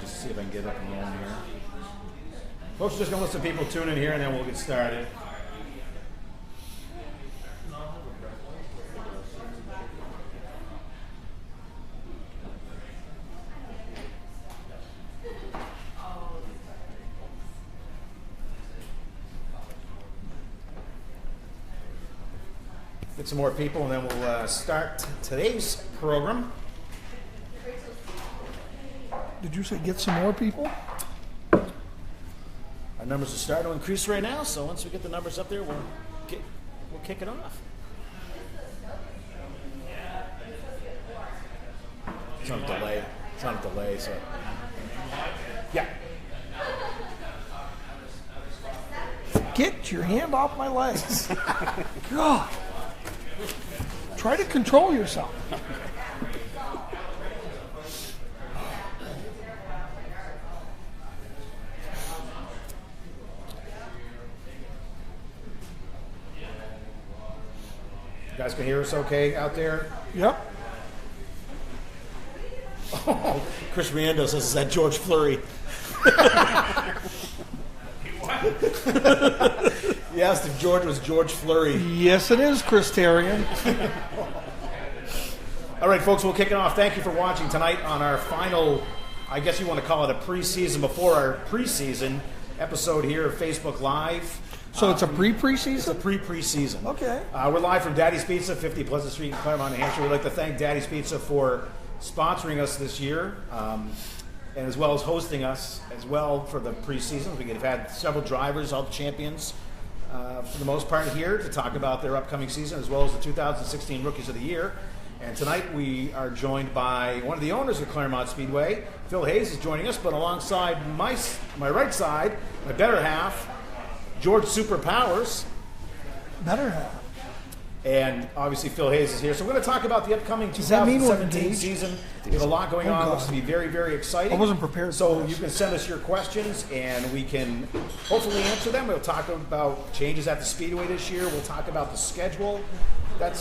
Just see if I can get up and rolling here. Folks, we're just going to let some people tune in here, and then we'll get started. Get some more people, and then we'll start today's program. Did you say get some more people? Our numbers are starting to increase right now, so once we get the numbers up there, we'll kick it off. It's on a delay. It's on a delay, so yeah. Get your hand off my legs. God. Try to control yourself. You guys can hear us okay out there? Yep. Oh, Chris Riendo says, is that George Fleury? He asked if George was George Fleury. Yes, it is, Chris Terrian. All right, folks, we'll kick it off. Thank you for watching tonight on our final, I guess you want to call it a preseason before our preseason episode here of Facebook Live. So it's a pre-preseason? It's a pre-preseason. Okay. We're live from Daddy's Pizza, 50 Pleasant Street in Claremont, New Hampshire. We'd like to thank Daddy's Pizza for sponsoring us this year, and as well as hosting us as well for the preseason. We have had several drivers, all the champions, for the most part here to talk about their upcoming season, as well as the 2016 Rookies of the Year. And tonight we are joined by one of the owners of Claremont Speedway. Phil Hayes is joining us, but alongside my right side, my better half, George Super Powers. Better half. And obviously Phil Hayes is here. So we're going to talk about the upcoming 2017 season. We have a lot going on. It looks to be very, very exciting. I wasn't prepared. So you can send us your questions and we can hopefully answer them. We'll talk about changes at the Speedway this year. We'll talk about the schedule.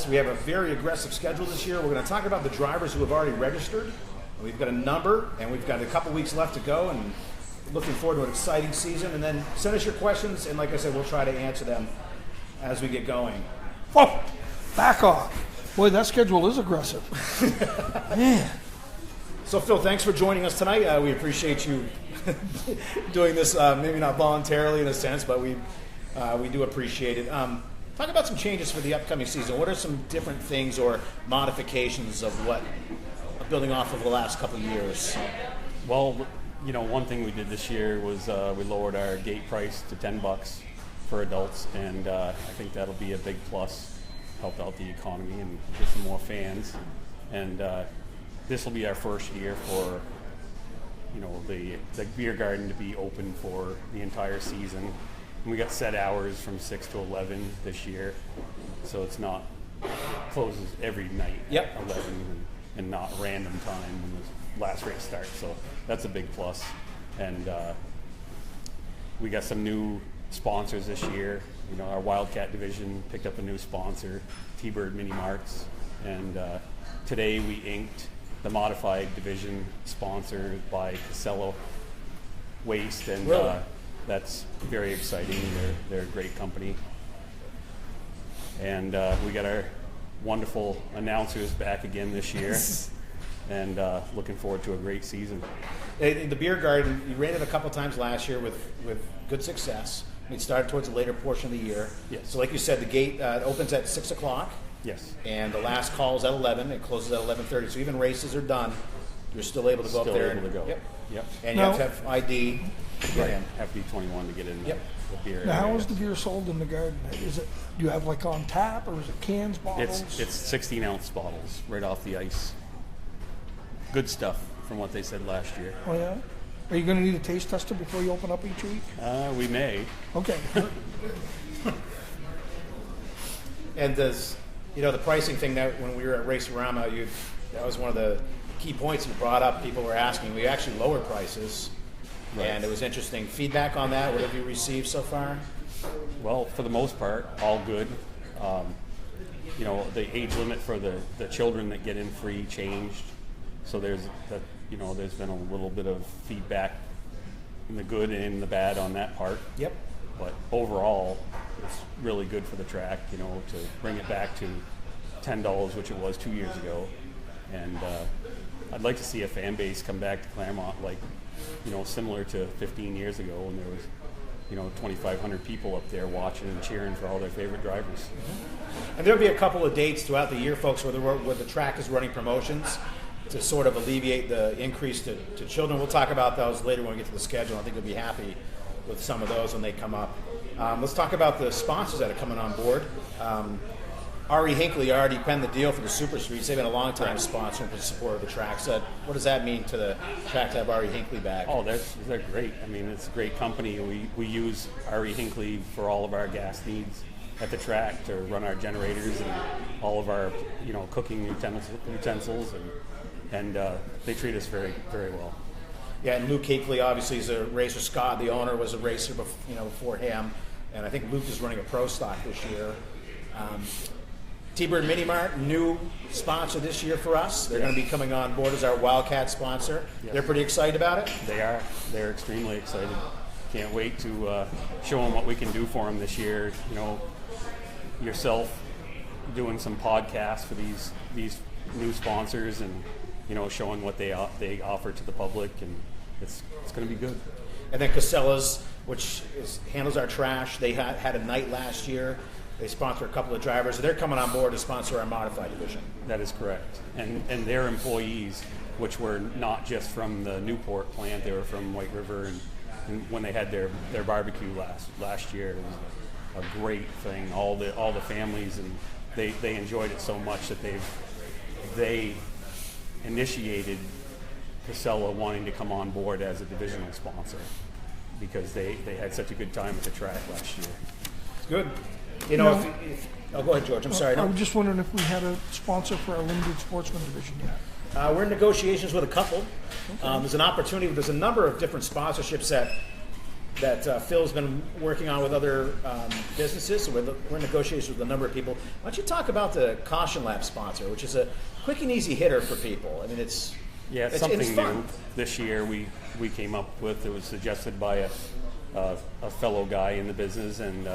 We have a very aggressive schedule this year. We're going to talk about the drivers who have already registered. We've got a number, and we've got a couple weeks left to go, and looking forward to an exciting season. And then send us your questions, and like I said, we'll try to answer them as we get going. Whoa! Back off. Boy, that schedule is aggressive. Man. So, Phil, thanks for joining us tonight. We appreciate you doing this, maybe not voluntarily in a sense, but we do appreciate it. Talk about some changes for the upcoming season. What are some different things or modifications of what, building off of the last couple of years? Well, you know, one thing we did this year was we lowered our gate price to $10 for adults, and I think that'll be a big plus, help out the economy and get some more fans. And this will be our first year for, you know, the beer garden to be open for the entire season. And we got set hours from 6 to 11 this year, so it's not closes every night Yep. at 11 and not random time when the last race starts. So that's a big plus. And we got some new sponsors this year. You know, our Wildcat division picked up a new sponsor, T-Bird Mini Marts, and today we inked the modified division sponsored by Casella Waste, and Really? that's very exciting. They're a great company. And we got our wonderful announcers back again this year, and looking forward to a great season. The beer garden, you ran it a couple times last year with good success. It started towards the later portion of the year. Yes. So like you said, the gate opens at 6 o'clock. Yes. And the last call is at 11. It closes at 11:30. So even races are done, you're still able to go Still up there. able to go. Yep. Yep. And you have to have ID to get in. Have to be 21 to get in Yep. the beer. Now, how area. is the beer sold in the garden? Is it, do you have like on tap, or is it cans, bottles? It's 16-ounce bottles right off the ice. Good stuff from what they said last year. Oh, yeah? Are you going to need a taste tester before you open up each week? We may. Okay. And does, you know, the pricing thing that when we were at Race-A-Rama, that was one of the key points you brought up. People were asking. We actually lowered prices, Right. and it was interesting. Feedback on that. What have you received so far? Well, for the most part, all good. the age limit for the children that get in free changed. So there's been a little bit of feedback in the good and in the bad on that part. Yep. But overall, it's really good for the track, to bring it back to $10, which it was 2 years ago. And I'd like to see a fan base come back to Claremont similar to 15 years ago when there was 2,500 people up there watching and cheering for all their favorite drivers. And there'll be a couple of dates throughout the year, folks, where the track is running promotions to sort of alleviate the increase to children. We'll talk about those later when we get to the schedule. I think you'll be happy with some of those when they come up. Let's talk about the sponsors that are coming on board. R.E. Hinckley already penned the deal for the Super Streets. They've been a long time sponsor and support of the track. So what does that mean to the track to have R.E. Hinckley back? Oh, they're great. I mean, it's a great company. We use R.E. Hinckley for all of our gas needs at the track to run our generators and all of our cooking utensils, and they treat us very, very well. Yeah, and Luke Hinckley obviously is a racer. Scott, the owner, was a racer before him, and I think Luke is running a pro stock this year. T-Bird Mini Mart, new sponsor this year for us. They're going to be coming on board as our Wildcat sponsor. Yes. They're pretty excited about it? They are. They're extremely excited. Can't wait to show them what we can do for them this year. Yourself doing some podcasts for these new sponsors and, showing what they offer to the public, and it's going to be good. And then Casella's, which handles our trash, they had a night last year. They sponsor a couple of drivers. So they're coming on board to sponsor our modified division. That is correct. And their employees, which were not just from the Newport plant, they were from White River, and when they had their barbecue last year, it was a great thing. All the families, and they enjoyed it so much that they initiated Casella wanting to come on board as a divisional sponsor because they had such a good time at the track last year. It's good. Go ahead, George. I'm sorry. I was just wondering if we had a sponsor for our limited sportsman division yet. We're in negotiations with a couple. Okay. There's an opportunity. There's a number of different sponsorships that Phil's been working on with other businesses. So we're in negotiations with a number of people. Why don't you talk about the Caution Lab sponsor, which is a quick and easy hitter for people? I mean, it's something fun. New this year we came up with. It was suggested by a fellow guy in the business, and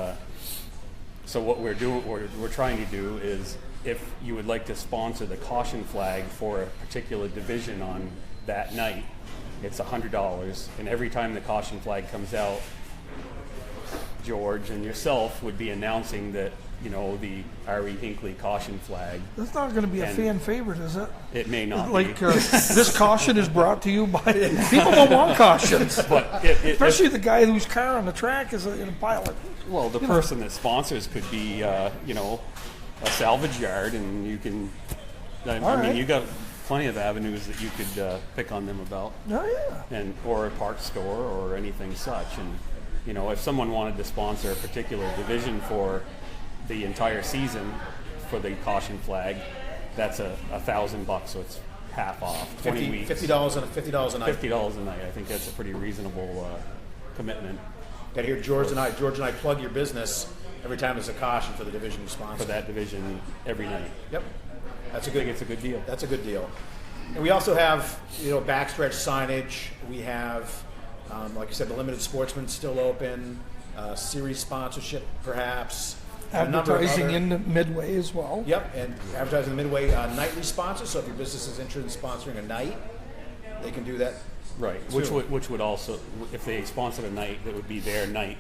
so what we're trying to do is, if you would like to sponsor the caution flag for a particular division on that night, it's $100, and every time the caution flag comes out, George and yourself would be announcing that the R.E. Hinckley caution flag. That's not going to be a fan favorite, is it? It may not be. This caution is brought to you by people don't want cautions, but especially the guy whose car on the track is a pilot. Well, the person that sponsors could be a salvage yard, and you can. I mean, you got plenty of avenues that you could pick on them about. Oh yeah. Or a parts store or anything such, and if someone wanted to sponsor a particular division for the entire season for the caution flag, that's $1,000, so it's half off. 20 weeks. $50 a night. $50 a night. I think that's a pretty reasonable commitment. Got to hear George and I plug your business every time there's a caution for the division you sponsor. For that division every night. Yep. I think it's a good deal. That's a good deal. And we also have backstretch signage. We have, like I said, the limited sportsman still open. Series sponsorship, perhaps. Advertising in the Midway as well. Yep, and advertising in the Midway, nightly sponsor. So if your business is interested in sponsoring a night, they can do that. Right, which would also, if they sponsored a night, that would be their night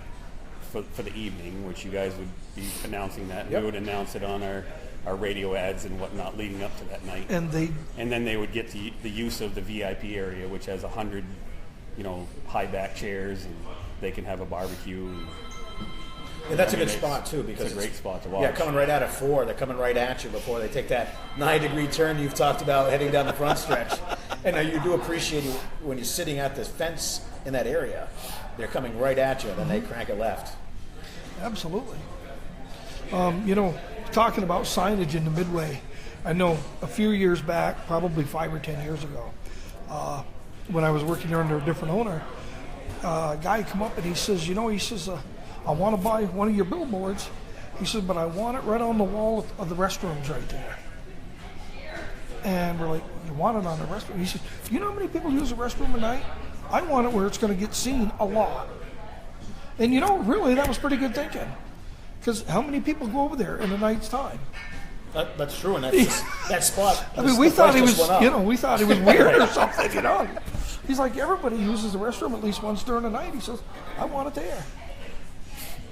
for the evening, which you guys would be announcing that. Yep. We would announce it on our radio ads and whatnot leading up to that night. And then they would get the use of the VIP area, which has 100, high back chairs, and they can have a barbecue. Yeah, that's a good spot too, because it's a great spot to watch. Yeah, coming right out of 4, they're coming right at you before they take that 9-degree turn you've talked about heading down the front stretch. And you do appreciate it when you're sitting at the fence in that area. They're coming right at you, and then they crank it left. Absolutely. Talking about signage in the Midway, I know a few years back, probably 5 or 10 years ago, when I was working under a different owner, a guy come up and he says, I want to buy one of your billboards. He says, but I want it right on the wall of the restrooms right there. And we're like, you want it on the restroom? He says, you know how many people use the restroom at night? I want it where it's going to get seen a lot. And really, that was pretty good thinking. Because how many people go over there in the night's time? That's true, and that's that spot. I mean, we thought he was, we thought he was weird or something, He's like, everybody uses the restroom at least once during the night. He says, I want it there.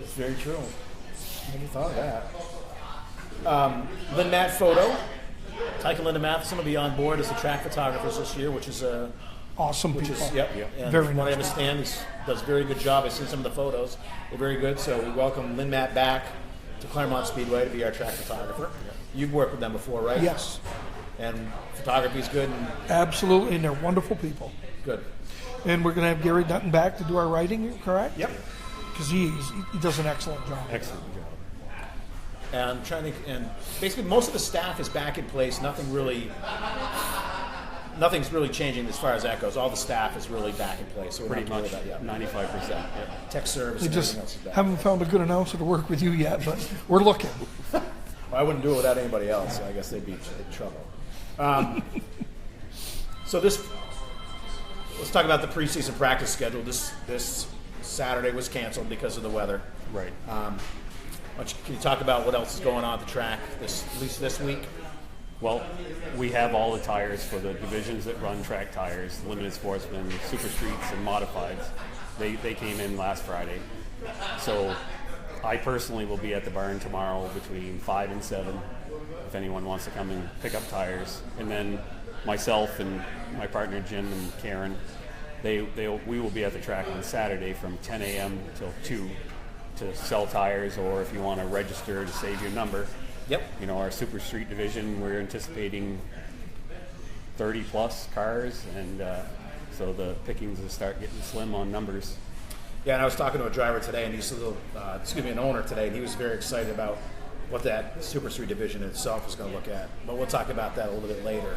It's very true. I never thought of that. Lynn Matt Photo. Tyke and Linda Matheson will be on board as the track photographers this year, which is awesome people. Yep. And very from what I nice. understand, he does a very good job. I've seen some of the photos. They're very good. So we welcome Lynn Matt back to Claremont Speedway to be our track photographer. You've worked with them before, right? Yes. And photography's good and Absolutely, and they're wonderful people. good. And we're going to have Gary Dutton back to do our writing, correct? Yep. Because he does an excellent job. Excellent job. And I'm trying to think, and basically most of the staff is back in place. Nothing's really changing as far as that goes. All the staff is really back in place. So we're Pretty not much worried about 95%. Yeah. tech service We and just everything else is back. haven't found a good announcer to work with you yet, but we're looking. Well, I wouldn't do it without anybody else. So I guess they'd be in trouble. So let's talk about the preseason practice schedule. This Saturday was canceled because of the weather. Right. Can you talk about what else is going on at the track, at least this week? Well, we have all the tires for the divisions that run track tires, limited sportsmen, super streets, and modifieds. They came in last Friday. So I personally will be at the barn tomorrow between 5 and 7 if anyone wants to come and pick up tires. And then myself and my partner Jim and Karen, we will be at the track on Saturday from 10 a.m. till 2 to sell tires, or if you want to register to save your number. Yep. Our super street division, we're anticipating 30 plus cars, and so the pickings will start getting slim on numbers. Yeah, and I was talking to a driver today, and he's an owner today, and he was very excited about what that super street division itself is going to look at. But we'll talk about that a little bit later.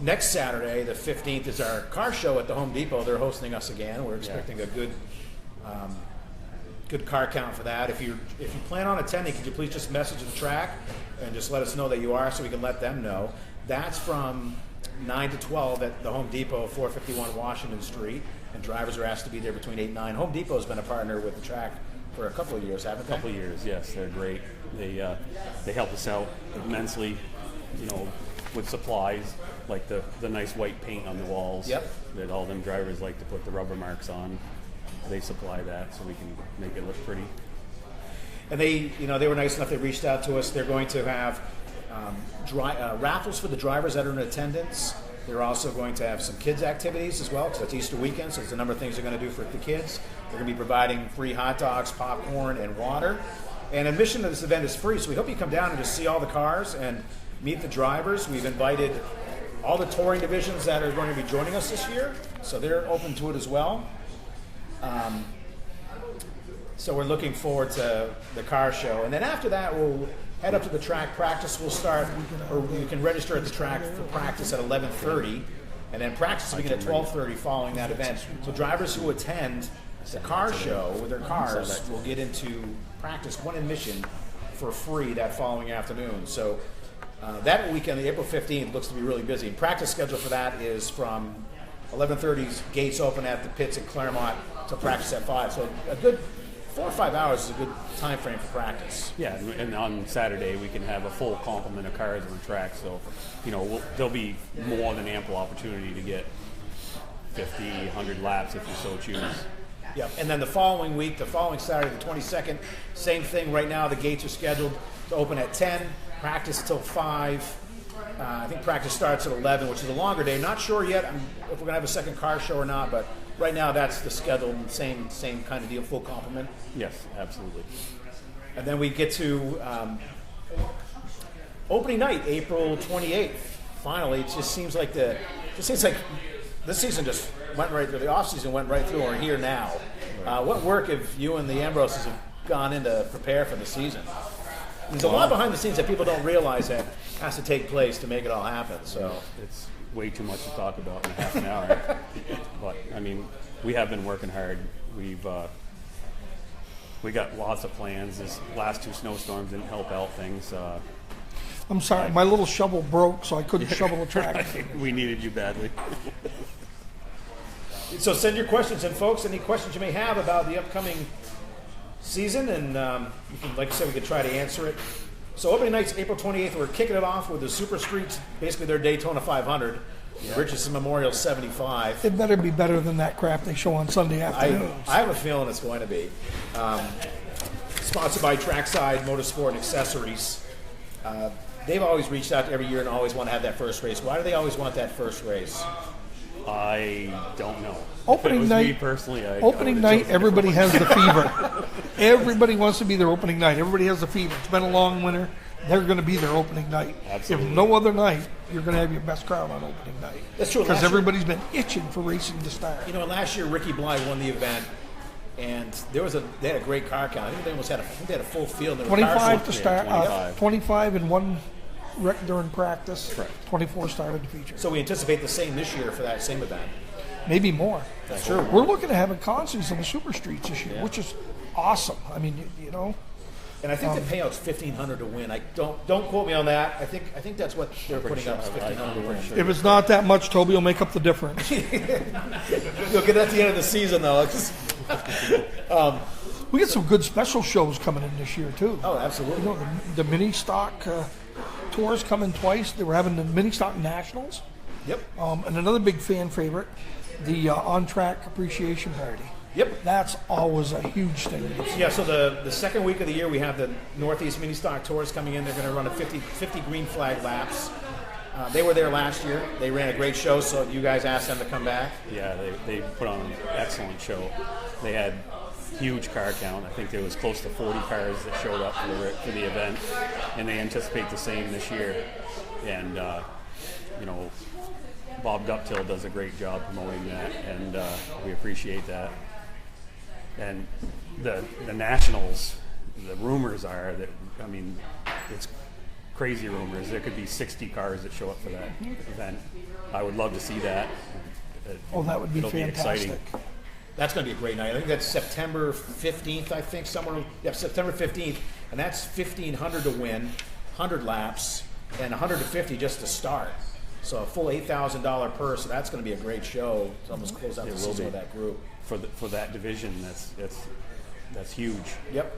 Next Saturday, the 15th, is our car show at the Home Depot. They're hosting us again. We're expecting a good car count for that. If you plan on attending, could you please just message the track and just let us know that you are, so we can let them know. That's from 9 to 12 at the Home Depot, 451 Washington Street, and drivers are asked to be there between 8 and 9. Home Depot has been a partner with the track for a couple of years, haven't they? A couple of years, yes. They're great. They help us out immensely, with supplies like the nice white paint on the walls. Yep. That all them drivers like to put the rubber marks on. They supply that so we can make it look pretty. And they were nice enough. They reached out to us. They're going to have raffles for the drivers that are in attendance. They're also going to have some kids' activities as well, because it's Easter weekend, so there's a number of things they're going to do for the kids. They're going to be providing free hot dogs, popcorn, and water. And admission to this event is free, so we hope you come down and just see all the cars and meet the drivers. We've invited all the touring divisions that are going to be joining us this year, so they're open to it as well. So we're looking forward to the car show. And then after that, we'll head up to the track. Practice will start, or you can register at the track for practice at 11:30, and then practice will begin at 12:30 following that event. So drivers who attend the car show with their cars will get into practice, one admission for free that following afternoon. So that weekend, the April 15th, looks to be really busy. Practice schedule for that is from 11:30's gates open at the pits at Claremont to practice at 5. So a good 4 or 5 hours is a good time frame for practice. Yeah, and on Saturday we can have a full complement of cars on the track, so there'll be more than ample opportunity to get 50, 100 laps if you so choose. Yep. And then the following week, the following Saturday, the 22nd, same thing. Right now the gates are scheduled to open at 10, practice till 5. I think practice starts at 11, which is a longer day. Not sure yet if we're going to have a second car show or not, but right now that's the schedule, same kind of deal, full complement. Yes, absolutely. And then we get to opening night, April 28th. Finally, it just seems like this season just went right through. The off season went right through. We're here now. What work have you and the Ambroses have gone in to prepare for the season? There's a lot behind the scenes that people don't realize that has to take place to make it all happen. So it's way too much to talk about in half an hour. But I mean, we have been working hard. we got lots of plans. These last 2 snowstorms didn't help out things. I'm sorry, my little shovel broke, so I couldn't shovel a track. We needed you badly. So send your questions in, folks. Any questions you may have about the upcoming season, and you can, like I said, we could try to answer it. So opening night's April 28th. We're kicking it off with the Super Streets, basically their Daytona 500, Richardson Memorial 75. It better be better than that crap they show on Sunday afternoons. I have a feeling it's going to be. Sponsored by Trackside Motorsport and Accessories. They've always reached out every year and always want to have that first race. Why do they always want that first race? I don't know. Opening if it was night, me personally, opening night, everybody has the fever. Everybody wants to be their opening night. Everybody has the fever. It's been a long winter. They're going to be their opening night. Absolutely. If no other night, you're going to have your best crowd on opening night. That's true. Because everybody's been itching for racing to start. You know, last year Ricky Bly won the event, and they had a great car count. I think they almost had a full field. 25 to start. 25. 25 and one wreck during practice. Correct. 24 started the feature. So we anticipate the same this year for that same event. Maybe more. That's true. We're looking to have a concerts on the Super Streets this year, which is awesome. I mean, you know. And I think the payout's $1,500 to win. I don't quote me on that. I think that's what they're putting up is $1,500 to win. If it's not that much, Toby will make up the difference. You'll get it at the end of the season, though. We get some good special shows coming in this year too. Oh, absolutely. You know, the mini stock tours coming twice. They were having the mini stock nationals. Yep. And another big fan favorite, the on-track appreciation party. Yep. That's always a huge thing. Yeah, so the second week of the year, we have the Northeast Mini Stock Tours coming in. They're going to run a 50 green flag laps. They were there last year. They ran a great show, so you guys asked them to come back. Yeah, they put on an excellent show. They had huge car count. I think there was close to 40 cars that showed up for the event, and they anticipate the same this year. And, you know, Bob Guptill does a great job promoting that, and we appreciate that. And the Nationals, the rumors are that, I mean, it's crazy rumors. There could be 60 cars that show up for that event. I would love to see that. That would be It'll fantastic. Be exciting. That's going to be a great night. I think that's September 15th, somewhere. Yeah, September 15th. And that's $1,500 to win, 100 laps, and 150 just to start. So a full $8,000 purse. So that's going to be a great show. It's almost close out the season with that group. For that division, that's huge. Yep.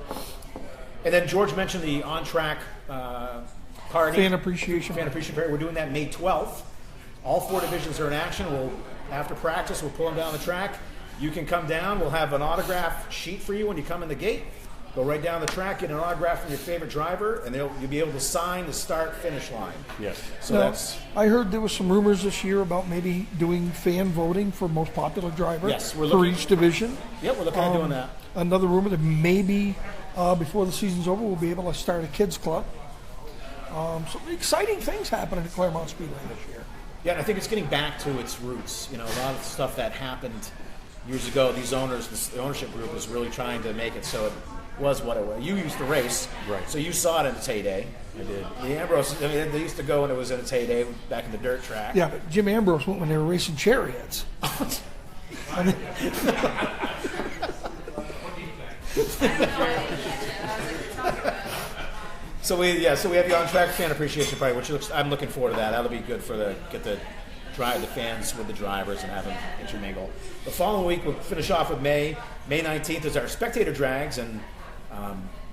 And then George mentioned the on-track party. Fan appreciation party. We're doing that May 12th. All 4 divisions are in action. After practice, we'll pull them down the track. You can come down. We'll have an autograph sheet for you when you come in the gate. Go right down the track, get an autograph from your favorite driver, and you'll be able to sign the start-finish line. Yes. So I heard there was some rumors this year about maybe doing fan voting for most popular driver for each division. Yep, we're looking at doing that. Another rumor that maybe before the season's over, we'll be able to start a kids club. So exciting things happening at Claremont Speedway this year. Yeah, and I think it's getting back to its roots. You know, a lot of the stuff that happened years ago, these owners, the ownership group is really trying to make it so it was what it was. You used to race, right? So you saw it in its heyday. I did. The Ambrose, I mean, they used to go when it was in its heyday back in the dirt track. Yeah, but Jim Ambrose went when they were racing chariots. I mean, So we have the on-track fan appreciation party, which I'm looking forward to that. That'll be good for get the fans with the drivers and have them intermingle. The following week we'll finish off with May 19th is our spectator drags and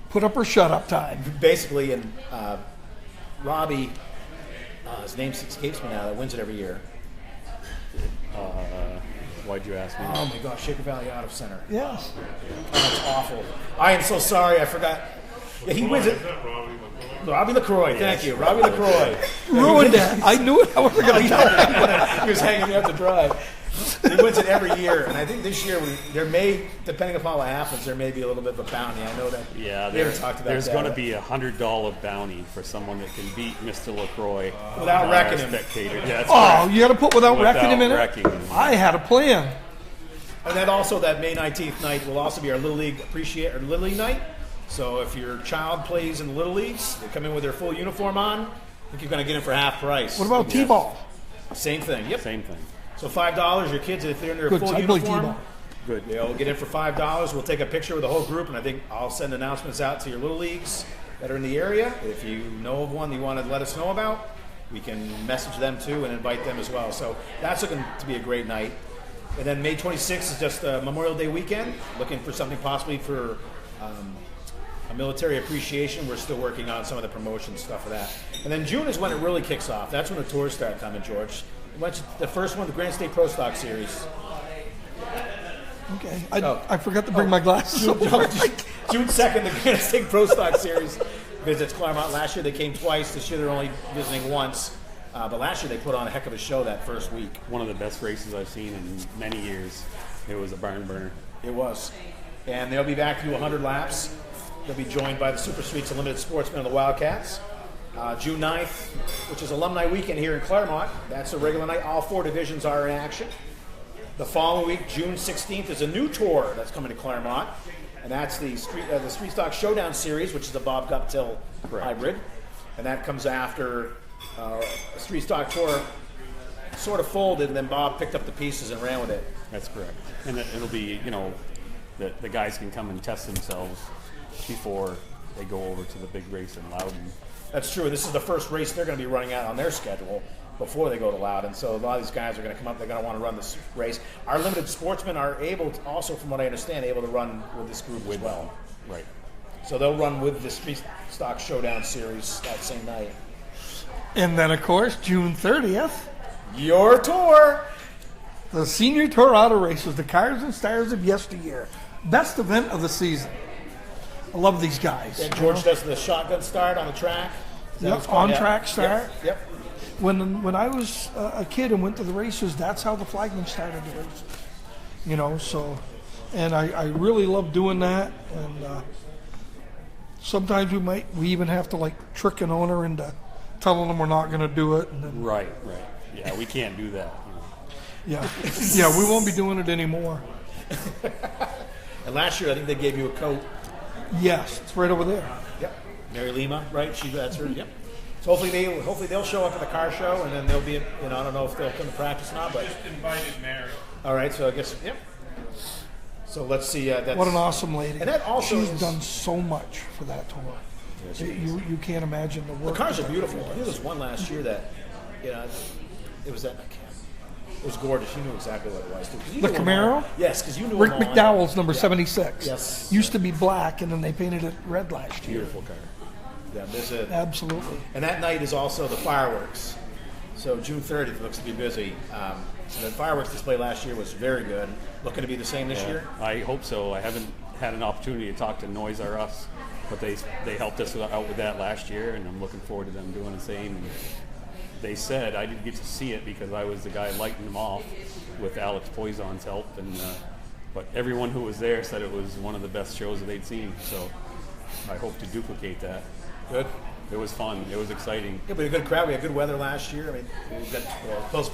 put up or shut up time. Basically, and Robbie, his name escapes me now. That wins it every year. Why'd you ask me? Oh my gosh, Shaker Valley Auto Center. Yes. Oh, that's awful. I am so sorry. I forgot. Yeah, he wins it. Robbie LaCroix, thank you. Robbie LaCroix. Ruined that. I knew it. I wasn't going to tell him. He was hanging me up to drive. He wins it every year, and I think this year there may, depending upon what happens, there may be a little bit of a bounty. I know that. Yeah, we haven't talked about there's that. going to be a $100 bounty for someone that can beat Mr. LaCroix without wrecking him. Spectator. Yeah, that's correct. You got to put without wrecking him in it. I had a plan. And then also that May 19th night will also be our Little League Little League night. So if your child plays in the Little Leagues, they come in with their full uniform on, I think you're going to get them for half price. What about T-ball? Same thing, yep. Same thing. So $5, your kids, if they're in their full I play uniform, T-ball. Good. You'll get in for $5. We'll take a picture with the whole group, and I think I'll send announcements out to your little leagues that are in the area. If you know of one that you want to let us know about, we can message them too and invite them as well. So that's looking to be a great night. And then May 26th is just a Memorial Day weekend. Looking for something possibly for a military appreciation. We're still working on some of the promotion stuff for that. And then June is when it really kicks off. That's when the tours start coming, George. The first one, the Grand State Pro Stock Series. Okay. I forgot to bring my glasses. June 2nd, the Grand State Pro Stock Series visits Claremont. Last year they came twice. This year they're only visiting once. But last year they put on a heck of a show that first week. One of the best races I've seen in many years. It was a barn burner. It was. And they'll be back to 100 laps. They'll be joined by the Super Streets Unlimited Sportsmen and the Wildcats. June 9th, which is alumni weekend here in Claremont. That's a regular night. All 4 divisions are in action. The following week, June 16th, is a new tour that's coming to Claremont. And that's the Street Stock Showdown Series, which is the Bob Guptill hybrid. And that comes after a Street Stock Tour sort of folded, and then Bob picked up the pieces and ran with it. That's correct. And it'll be, the guys can come and test themselves before they go over to the big race in Loudon. That's true. This is the first race they're going to be running out on their schedule before they go to Loudon. So a lot of these guys are going to come up. They're going to want to run this race. Our limited sportsmen are able to, also, from what I understand, able to run with this group as well. Right. So they'll run with the Street Stock Showdown Series that same night. And then, of course, June 30th, your tour. The Senior Tour Auto Races, the cars and stars of yesteryear. Best event of the season. I love these guys. And George does the shotgun start on the track. Yep, on-track start. Yep. When I was a kid and went to the races, that's how the flagmen started the races. So, and I really love doing that. And sometimes we even have to trick an owner into telling them we're not going to do it. And then, Right. Yeah, we can't do that. Yeah, we won't be doing it anymore. And last year, I think they gave you a coat. Yes, it's right over there. Yep. Mary Lima, right? That's her. Yep. So hopefully they'll show up at the car show, and then they'll be, I don't know if they'll come to practice or not, but Just invited Mary. All right. So I guess, yep. So let's see. That's, What an awesome lady. And that also she's is, done so much for that tour. Yes, You can't imagine the work. the cars are that beautiful. she I think there was one last year that, it was that. It was gorgeous. You knew exactly what it was. Too, 'cause you The knew them Camaro? all. Yes, because you knew Rick them all. McDowell's number Yeah. 76. Yes. Used to be black, and then they painted it red last year. Beautiful car. Yeah, there's a. Absolutely. And that night is also the fireworks. So June 30th looks to be busy. The fireworks display last year was very good. Looking to be the same this year? I hope so. I haven't had an opportunity to talk to Noise R Us, but they helped us out with that last year, and I'm looking forward to them doing the same. And they said I didn't get to see it because I was the guy lighting them off with Alex Poison's help, but everyone who was there said it was one of the best shows that they'd seen. So I hope to duplicate that. Good. It was fun. It was exciting. Yeah, we had a good crowd. We had good weather last year. I mean,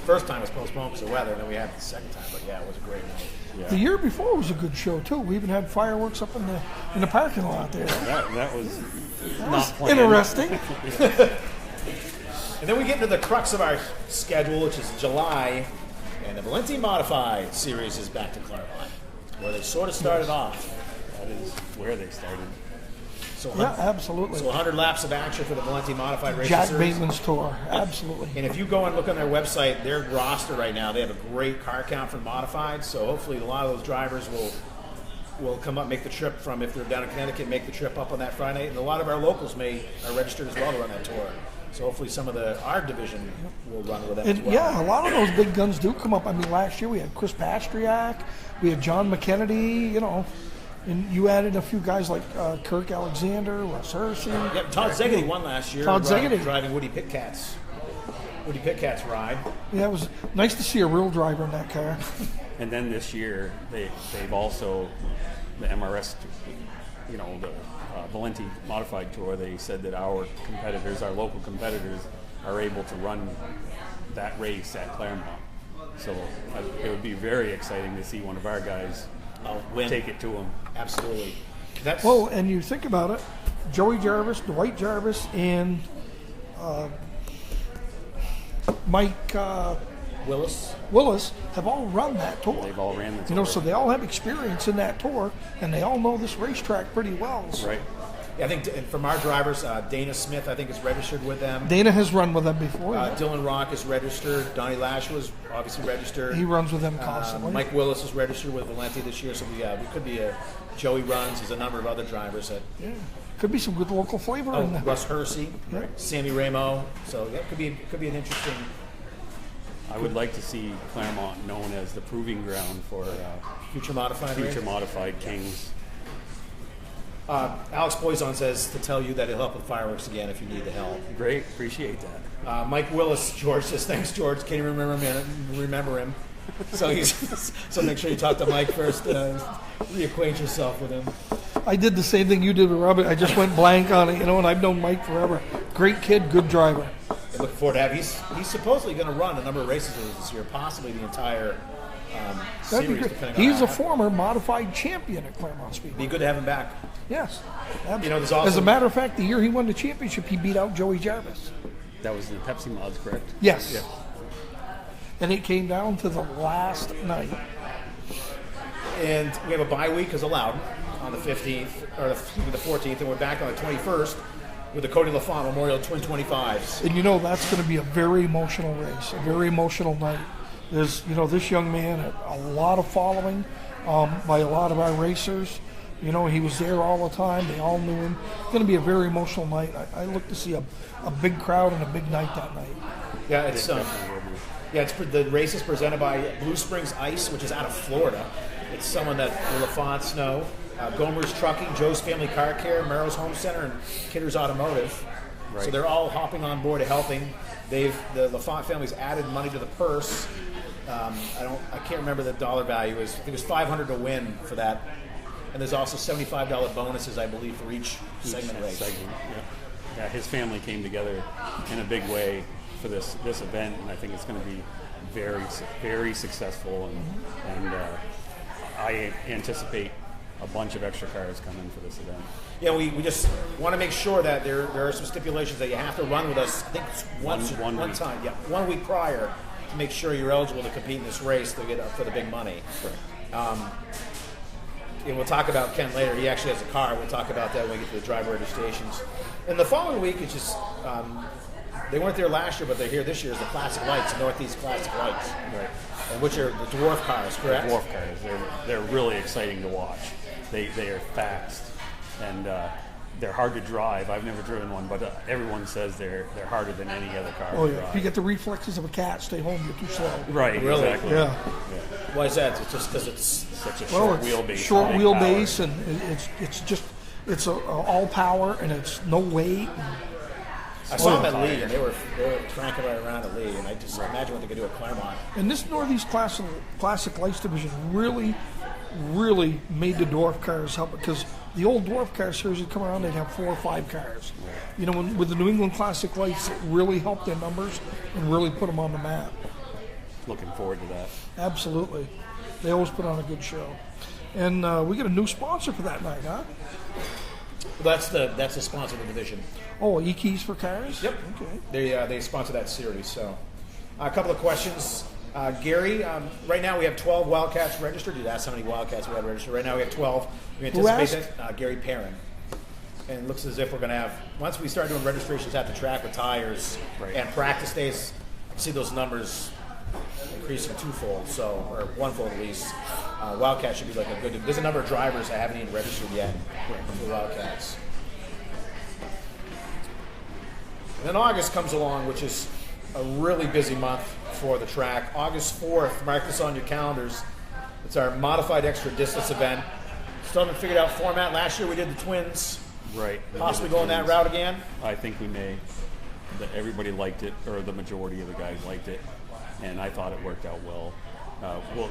first time was postponed because of weather, and then we had the second time. But yeah, it was a great night. Yeah. The year before was a good show too. We even had fireworks up in the parking lot there. That was That not was planned. interesting. And then we get into the crux of our schedule, which is July, and the Valenti Modified Series is back to Claremont, where they sort of started off. That is where they started. So Yeah, absolutely. So 100 laps of action for the Valenti Modified Racing Jack Series. Bateman's tour. Absolutely. And if you go and look on their website, their roster right now, they have a great car count for modified. So hopefully a lot of those drivers will come up, make the trip from, if they're down in Connecticut, make the trip up on that Friday. And a lot of our locals are registered as well to run that tour. So hopefully some of our division will run with that as And well. yeah, a lot of those big guns do come up. I mean, last year we had Chris Pastriak, we had John McKennedy, and you added a few guys like Kirk Alexander, Russ Hersey. Yep, Todd Zegedy won last year. Todd Zegedy. Driving Woody Pitcat's ride. Yeah, it was nice to see a real driver in that car. And then this year, they've also, the MRS, the Valenti Modified Tour, they said that our local competitors, are able to run that race at Claremont. So it would be very exciting to see one of our guys Win. take it to them. Absolutely. Well, and you think about it, Joey Jarvis, Dwight Jarvis, and Mike Willis have all run that tour. They've all ran the tour. You know, so they all have experience in that tour, and they all know this racetrack pretty well. So. Right. Yeah, I think from our drivers, Dana Smith, I think, is registered with them. Dana has run with them before. Dylan Rock is registered. Donnie Lash was obviously registered. He runs with them constantly. Mike Willis is registered with Valenti this year, so we could be Joey runs. There's a number of other drivers that. Yeah. Could be some good local flavor in there. Russ Hersey, right. Sammy Ramo. So yeah, could be an interesting. I would like to see Claremont known as the proving ground for future modified kings. Alex Poison says to tell you that he'll help with fireworks again if you need the help. Great, appreciate that. Mike Willis, George says thanks, George. Can you remember him? So make sure you talk to Mike first. Reacquaint yourself with him. I did the same thing you did with Robert. I just went blank on it, and I've known Mike forever. Great kid, good driver. I look forward to have. He's supposedly going to run a number of races this year, possibly the entire series. He's a former modified champion at Claremont Speedway. Be good to have him back. Yes. There's also, as a matter of fact, the year he won the championship, he beat out Joey Jarvis. That was the Pepsi mods, correct? Yes. Yeah. And it came down to the last night. And we have a bye week as allowed on the 15th, or the 14th, and we're back on the 21st with the Cody LaFont Memorial Twin 25s. And that's going to be a very emotional race, a very emotional night. There's, this young man had a lot of following by a lot of our racers. He was there all the time. They all knew him. It's going to be a very emotional night. I look to see a big crowd and a big night that night. Yeah, it's the race is presented by Blue Springs Ice, which is out of Florida. It's someone that the LaFonts know. Gomer's Trucking, Joe's Family Car Care, Merrill's Home Center, and Kidder's Automotive. Right. So they're all hopping on board and helping. The LaFont family's added money to the purse. I can't remember the dollar value. I think it was $500 to win for that. And there's also $75 bonuses, I believe, for each segment race. Yeah, his family came together in a big way for this event, and I think it's going to be very, very successful. And I anticipate a bunch of extra cars coming for this event. Yeah, we just want to make sure that there are some stipulations that you have to run with us. I think it's one time, 1 week prior, to make sure you're eligible to compete in this race to get up for the big money. Correct. And we'll talk about Ken later. He actually has a car. We'll talk about that when we get to the driver registrations. And the following week, it's just they weren't there last year, but they're here this year. Is the Classic Lights, Northeast Classic Lights, right? And which are the dwarf cars, correct? The dwarf cars. They're really exciting to watch. They are fast and they're hard to drive. I've never driven one, but everyone says they're harder than any other car. Oh to yeah, drive. if you get the reflexes of a cat, stay home. You're too slow. Right. Really? Exactly. Yeah. Why is that? It's just because it's such a short wheelbase. Short big wheelbase, power. and it's all power, and it's no weight. I saw them at Lee, and they were cranking right around at Lee, and I just imagine what they could do at Claremont. And this Northeast Classic Lights division really made the dwarf cars help, because the old dwarf car series would come around, they'd have 4 or 5 cars. With the New England Classic Lights, it really helped their numbers and really put them on the map. Looking forward to that. Absolutely. They always put on a good show. And we get a new sponsor for that night, huh? That's the sponsor of the division. Oh, E-Keys for Cars? Yep. Okay. They sponsor that series. So, a couple of questions. Gary, right now we have 12 Wildcats registered. You asked how many Wildcats we have registered. Right now we have 12. We anticipate that Gary Perrin. And it looks as if we're going to have, once we start doing registrations at the track with tires and practice days, I see those numbers increasing twofold, or onefold at least. Wildcats should be like a good. There's a number of drivers that haven't even registered yet for Wildcats. And then August comes along, which is a really busy month for the track. August 4th, mark this on your calendars. It's our modified extra distance event. Still haven't figured out format. Last year we did the twins. Right. Possibly going that route again? I think we may. Everybody liked it, or the majority of the guys liked it, and I thought it worked out well.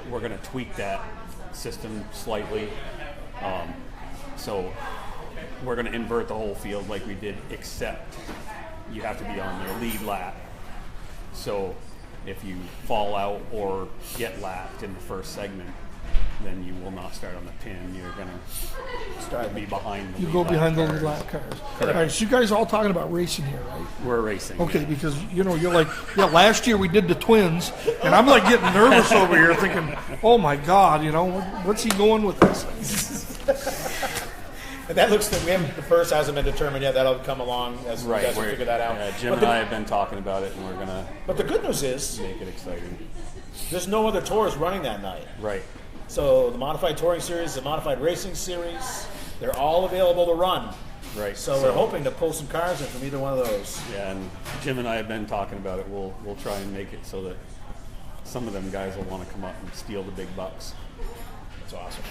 We're going to tweak that system slightly. So we're going to invert the whole field like we did, except you have to be on your lead lap. So if you fall out or get lapped in the first segment, then you will not start on the pin. You're going to be behind the You lead go lap behind the cars. lap cars. All right, so you guys are all talking about racing here, right? We're racing. Okay, because you're like, last year we did the twins, and I'm like getting nervous over here, thinking, oh my God, what's he going with this? And that looks like the first hasn't been determined yet. That'll come along as we guys will figure that out. Jim and I have been talking about it, and we're gonna. But the good news is, make it exciting. There's no other tours running that night. Right. So the Modified Touring Series, the Modified Racing Series, they're all available to run. Right. So we're hoping to pull some cars in from either one of those. Yeah, and Jim and I have been talking about it. We'll try and make it so that some of them guys will want to come up and steal the big bucks. That's awesome.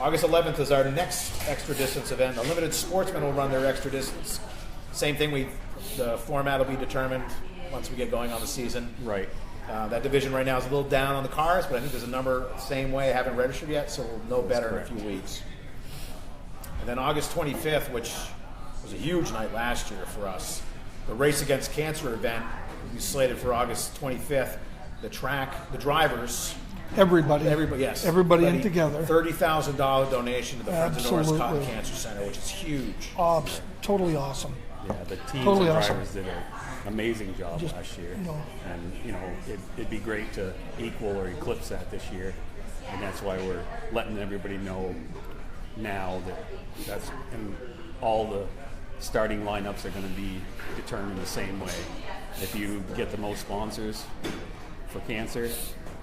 August 11th is our next extra distance event. The Limited Sportsmen will run their extra distance. Same thing. The format will be determined once we get going on the season. Right. That division right now is a little down on the cars, but I think there's a number the same way. I haven't registered yet, so we'll know better in a few weeks. And then August 25th, which was a huge night last year for us, the Race Against Cancer event will be slated for August 25th. The drivers. Everybody, yes. Everybody in together. $30,000 donation to the Friends of Norris Cotton Absolutely. Cancer Center, which is huge. Totally awesome. Yeah, the teams Totally and awesome. drivers did an amazing job Just, last year. you know. And, it'd be great to equal or eclipse that this year. And that's why we're letting everybody know now and all the starting lineups are going to be determined the same way. If you get the most sponsors for cancer,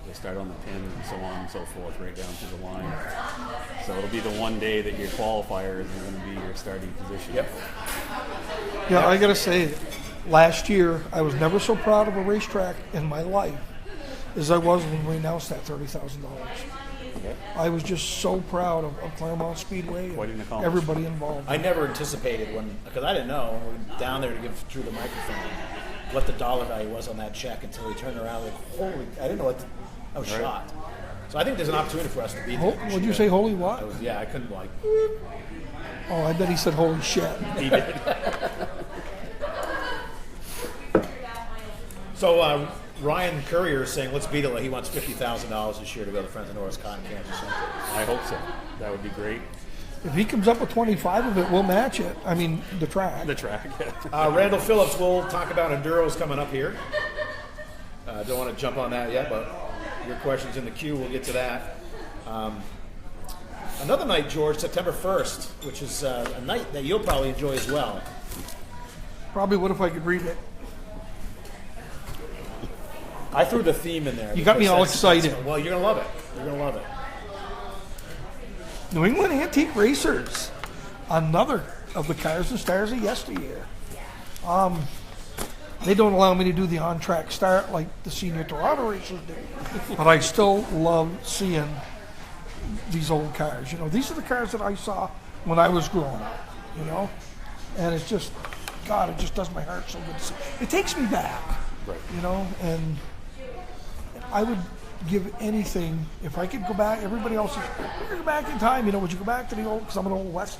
they start on the pin and so on and so forth, right down to the line. So it'll be the one day that your qualifier is going to be your starting position. Yep. Yeah, I got to say, last year I was never so proud of a racetrack in my life as I was when we announced that $30,000. Okay. I was just so proud of Claremont Speedway Quite an and accomplishment. everybody involved. I never anticipated because I didn't know when we were down there to give Drew the microphone what the dollar value was on that check until he turned around I didn't know I was shocked. So I think there's an opportunity for us to be there. Would you say holy what? I couldn't Oh, I bet he said holy shit. He did. So Ryan Courier is saying, let's beat it. He wants $50,000 this year to go to the Friends of Norris Cotton Cancer Center. I hope so. That would be great. If he comes up with 25 of it, we'll match it. I mean, the track. The track. Randall Phillips, we'll talk about Enduros coming up here. Don't want to jump on that yet, but your question's in the queue. We'll get to that. Another night, George, September 1st, which is a night that you'll probably enjoy as well. Probably would if I could read it. I threw the theme in there. You got me all excited. Well, you're going to love it. You're going to love it. New England Antique Racers, another of the cars and stars of yesteryear. They don't allow me to do the on-track start like the senior Toronto racers do, but I still love seeing these old cars. These are the cars that I saw when I was growing up, and it's just, God, it just does my heart so good to see. It takes me back, Right. and I would give anything if I could go back. Everybody else says, "Would you go back in time? Would you go back to the old?" Because I'm an Old West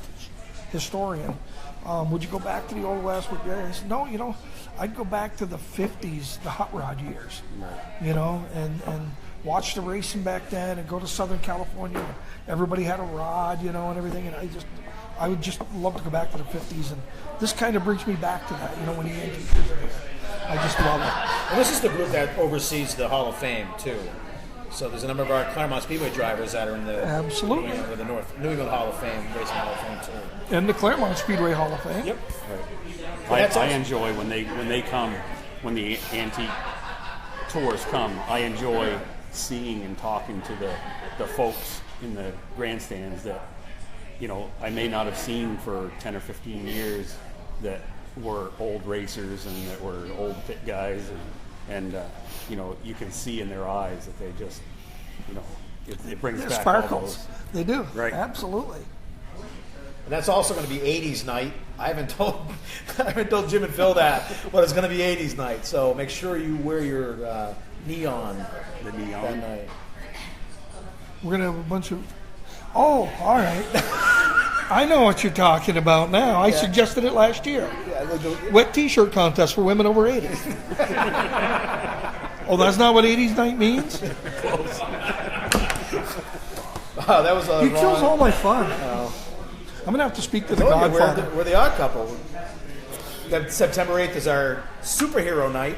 historian. Would you go back to the Old West? I said, no. I'd go back to the '50s, the hot rod years. Right. And watch the racing back then, and go to Southern California. And everybody had a rod, and everything. And I would just love to go back to the '50s. And this kind of brings me back to that. When the antiques are there, I just love it. And this is the group that oversees the Hall of Fame, too. So there's a number of our Claremont Speedway drivers that are in the Absolutely. New England Hall of Fame, Racing Hall of Fame, too. And the Claremont Speedway Hall of Fame. Yep. Right. I enjoy when they come, when the antique tours come. I enjoy seeing and talking to the folks in the grandstands that I may not have seen for 10 or 15 years that were old racers and that were old pit guys and you can see in their eyes that they just it brings They're back sparkles. all They do. Right. Absolutely. And that's also going to be 80s night. I haven't told Jim and Phil that, but it's going to be 80s night. So make sure you wear your neon. The neon. That night. We're going to have a bunch of... Oh, all right. I know what you're talking about now. I suggested it last year. Wet T-shirt contest for women over 80. Oh, that's not what 80s night means? Oh, that was He kills all my fun. I'm going to have to speak to the Godfather. We're the odd couple. September 8th is our superhero night.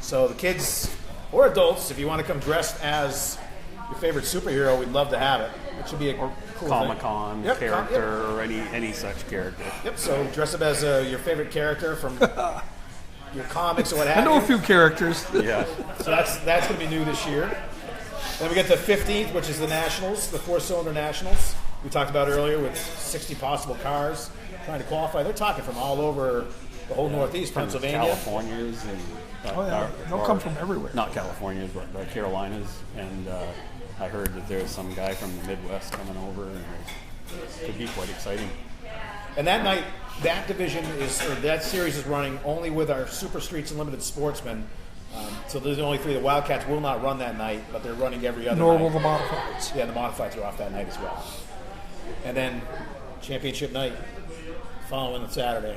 So the kids or adults, if you want to come dressed as your favorite superhero, we'd love to have it. It should be a cool Comic-Con thing. character or any such character. Yep, so dress up as your favorite character from your comics or what have I you. know a few characters. Yeah. So that's going to be new this year. Then we get the 15th, which is the Nationals, the four-cylinder Nationals. We talked about earlier with 60 possible cars trying to qualify. They're talking from all over the whole Northeast, From Pennsylvania. Californias and They'll come from everywhere. Not Californias, but the Carolinas. And I heard that there's some guy from the Midwest coming over, and it could be quite exciting. And that night, that series is running only with our Super Streets and Limited Sportsmen. So there's only 3. The Wildcats will not run that night, but they're running every other Nor night. will the modifieds. Yeah, the modifieds are off that night as well. And then championship night following the Saturday.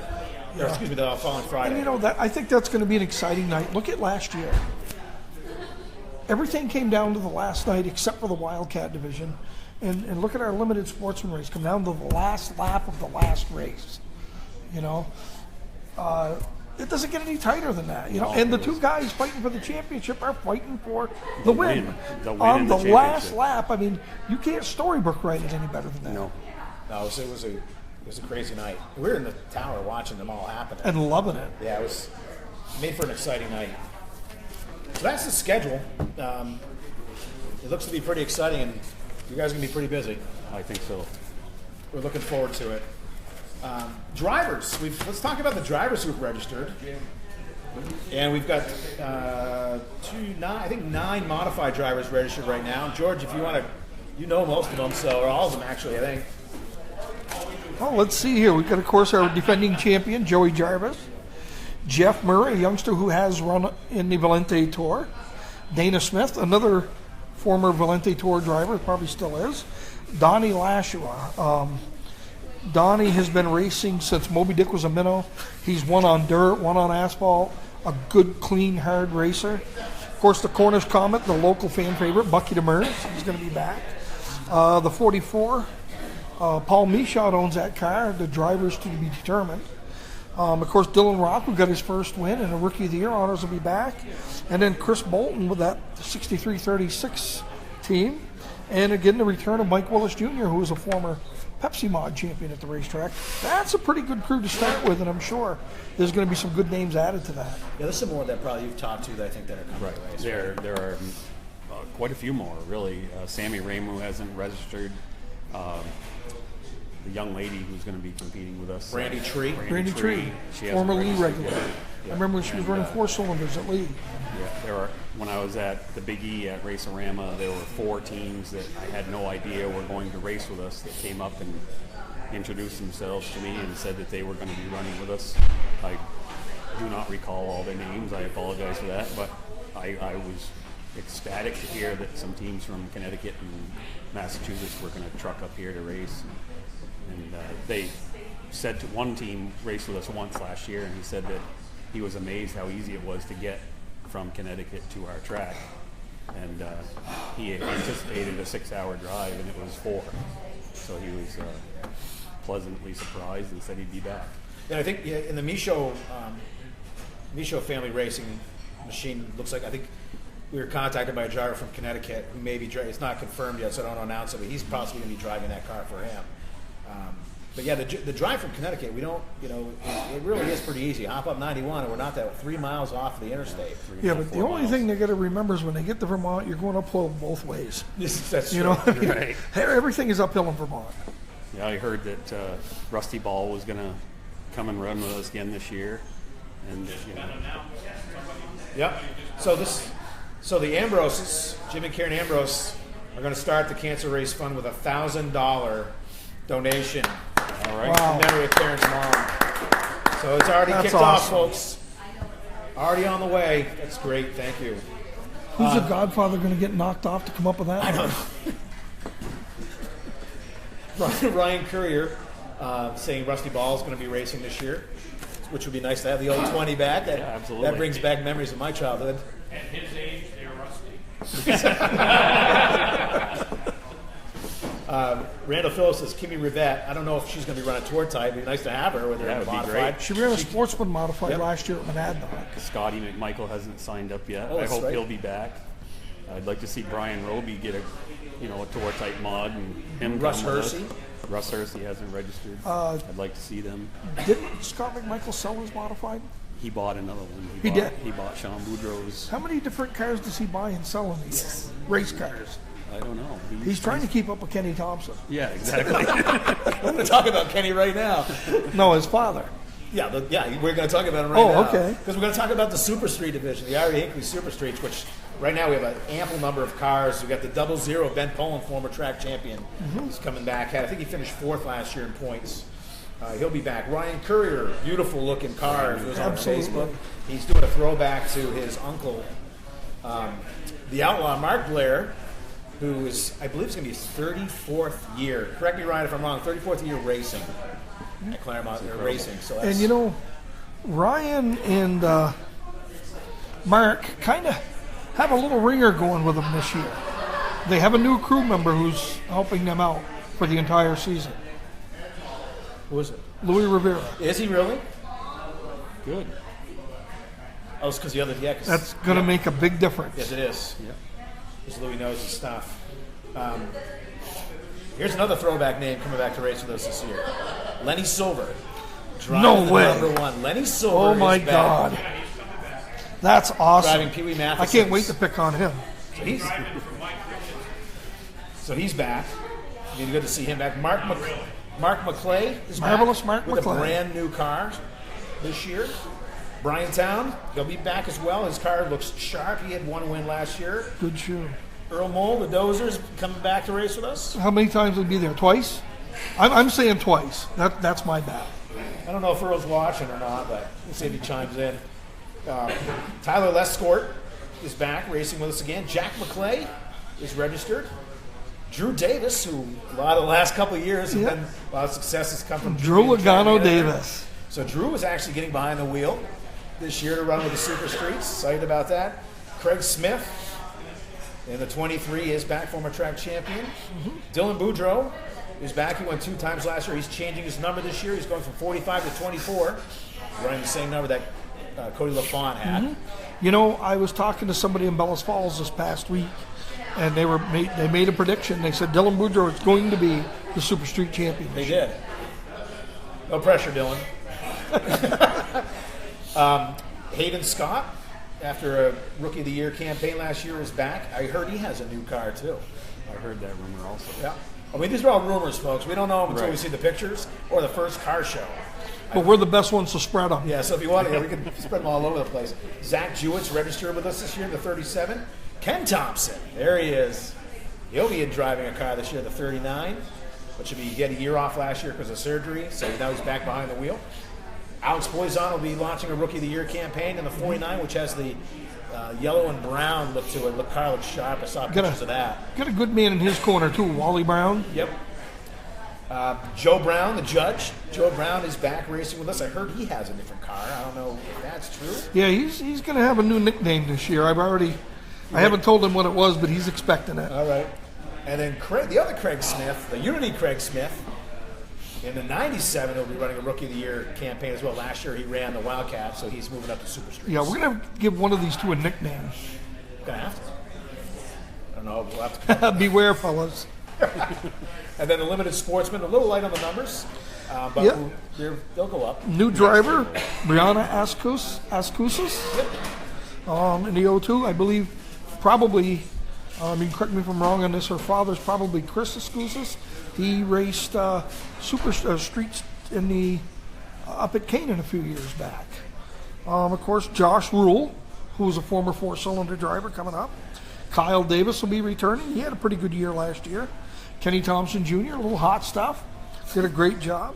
Or, excuse me, the following Friday. And I think that's going to be an exciting night. Look at last year. Everything came down to the last night except for the Wildcat division. And look at our limited sportsman race. Come down to the last lap of the last race. It doesn't get any tighter than that. And the two guys fighting for the championship are fighting for the win. On the last lap, you can't storybook write it any better than that. No, it was a crazy night. We were in the tower watching them all happen. And loving it. Yeah, it was made for an exciting night. So that's the schedule. It looks to be pretty exciting, and you guys are going to be pretty busy. I think so. We're looking forward to it. Drivers. Let's talk about the drivers who've registered. And we've got 9 modified drivers registered right now. George, if you want to, most of them, or all of them actually, I think. Well, let's see here. We've got, of course, our defending champion, Joey Jarvis. Jeff Murray, a youngster who has run in the Valente Tour. Dana Smith, another former Valente Tour driver, probably still is. Donnie Lashua. Donnie has been racing since Moby Dick was a minnow. He's won on dirt, won on asphalt. A good, clean, hard racer. Of course, the Cornish Comet, the local fan favorite, Bucky Demers. He's going to be back. The 44. Paul Michaud owns that car. The driver's to be determined. Of course, Dylan Rock, who got his first win and a Rookie of the Year honors, will be back. And then Chris Bolton with that 6336 team. And again, the return of Mike Willis Jr., who was a former Pepsi Mod champion at the racetrack. That's a pretty good crew to start with, and I'm sure there's going to be some good names added to that. Yeah, there's some more that probably you've talked to that I think that are coming to race. There are quite a few more, really. Sammy Ramu hasn't registered. The young lady who's going to be competing with us. Randy Tree. Randy Tree, She former Lee hasn't regular. registered. I remember when she was running 4 cylinders at Lee. Yeah, when I was at the Big E at Race-A-Rama, there were 4 teams that I had no idea were going to race with us that came up and introduced themselves to me and said that they were going to be running with us. I do not recall all their names. I apologize for that, but I was ecstatic to hear that some teams from Connecticut and Massachusetts were going to truck up here to race. And they said to one team raced with us once last year, and he said that he was amazed how easy it was to get from Connecticut to our track. And he anticipated a 6-hour drive, and it was 4. So he was pleasantly surprised and said he'd be back. And I think in the Michaud family racing machine, looks like, I think we were contacted by a driver from Connecticut who may be it's not confirmed yet, so I don't announce it, but he's possibly going to be driving that car for him. But yeah, the drive from Connecticut, we don't, it really is pretty easy. Hop up 91, and we're not that 3 miles off the interstate. Yeah, but the only thing they got to remember is when they get to Vermont, you're going uphill both ways. That's true. Right. Everything is uphill in Vermont. Yeah, I heard that Rusty Ball was going to come and run with us again this year, and Yep. So the Ambroses, Jim and Karen Ambrose, are going to start the Cancer Race Fund with $1,000 donation. All right. Wow. In memory of Karen's mom. So it's already kicked off, folks. Already on the way. That's great. Thank you. Who's the Godfather going to get knocked off to come up with that? I don't know. Ryan Courier saying Rusty Ball is going to be racing this year, which would be nice to have the old 20 back. Yeah, absolutely. That brings back memories of my childhood. At his age, they're rusty. Randall Phillips says Kimmy Rivette. I don't know if she's going to be running tour type. It'd be nice to have her with her Yeah, in it'd be modified. great. She ran a sportsman modified Yep. last year at Monadnock. Scotty McMichael hasn't signed up yet. Oh, I that's hope right. he'll be back. I'd like to see Brian Roby get a tour type mod and him. Russ come with us. Hersey. Russ Hersey hasn't registered. I'd like to see them. Didn't Scott McMichael sell his modified? He bought another one. He did? He bought Sean Boudreau's. How many different cars does he buy and sell in a year? Race cars. I don't know. He's trying to keep up with Kenny Thompson. Yeah, exactly. We're going to talk about Kenny right now. No, his father. Yeah, we're going to talk about him right Oh, now. okay. Because we're going to talk about the Super Street division, the Ari Hinckley Super Streets, which right now we have an ample number of cars. We've got the 00, Ben Poland, former track champion. He's coming back. I think he finished 4th last year in points. He'll be back. Ryan Courier, beautiful looking car. If it was on Absolutely. Facebook. He's doing a throwback to his uncle, the outlaw Mark Blair, who is, I believe, it's going to be his 34th year. Correct me, Ryan, if I'm wrong. 34th year racing at Claremont Racing. So that's, And Ryan and Mark kind of have a little ringer going with them this year. They have a new crew member who's helping them out for the entire season. who is it? Louis Rivera. Is he really? Good. Oh, it's because the other, yeah. 'Cause- That's going to make a big difference. Yes, it is. Yeah. Because Louis knows his stuff. Here's another throwback name coming back to race with us this year. Lenny Silver. Driving No the way. number 1. Lenny Silver. Oh my is back. God. That's awesome. Driving Pee Wee Matheson. I can't wait to pick on him. So he's back. It'd be good to see him back. Mark McClay is Marvelous back Mark with McClay. a brand new car this year. Brian Town, he'll be back as well. His car looks sharp. He had 1 win last year. Good shoe. Earl Mole, the Dozers, coming back to race with us. How many times will he be there? Twice? I'm saying twice. That's my bet. I don't know if Earl's watching or not, but we'll see if he chimes in. Tyler Lescort is back racing with us again. Jack McClay is registered. Drew Davis, who a lot of the last couple of years have Yep. been a lot of success has come from Drew being trying to Logano get in there. Davis. So Drew was actually getting behind the wheel this year to run with the Super Streets. Excited about that. Craig Smith in the 23 is back, former track champion. Dylan Boudreau is back. He won 2 times last year. He's changing his number this year. He's going from 45 to 24, running the same number that Cody LaFont had. I was talking to somebody in Bellas Falls this past week, and they made a prediction. They said Dylan Boudreau is going to be the Super Street champion. They did. No pressure, Dylan. Hayden Scott, after a Rookie of the Year campaign last year, is back. I heard he has a new car, too. I heard that rumor also. Yeah. I mean, these are all rumors, folks. We don't know them until we Right. see the pictures or the first car show. But we're the best ones to spread them. Yeah, so if you want to, we can spread them all over the place. Zach Jewett's registered with us this year, the 37. Ken Thompson, there he is. He'll be driving a car this year, the 39, which should be get a year off last year because of surgery, so now he's back behind the wheel. Alex Poison will be launching a Rookie of the Year campaign in the 49, which has the yellow and brown look to it. The car looks sharp. I saw pictures of that. Got a good man in his corner, too, Wally Brown. Yep. Joe Brown, the judge. Joe Brown is back racing with us. I heard he has a different car. I don't know if that's true. Yeah, he's going to have a new nickname this year. I haven't told him what it was, but he's expecting it. All right. And then the other Craig Smith, the Unity Craig Smith, in the 97, he'll be running a Rookie of the Year campaign as well. Last year he ran the Wildcat, so he's moving up to Super Streets. Yeah, we're going to give one of these two a nickname. Gonna have to. I don't know. We'll have to. Beware, fellas. And then the Limited Sportsman, a little light on the numbers, but Yep. they'll go up. New driver, Brianna Ascusis. Yep. In the O2, I believe, probably, correct me if I'm wrong on this, her father's probably Chris Ascusis. He raced Super Streets in the up at Canaan a few years back. Of course, Josh Rule, who was a former 4-cylinder driver, coming up. Kyle Davis will be returning. He had a pretty good year last year. Kenny Thompson Jr., a little hot stuff. Did a great job.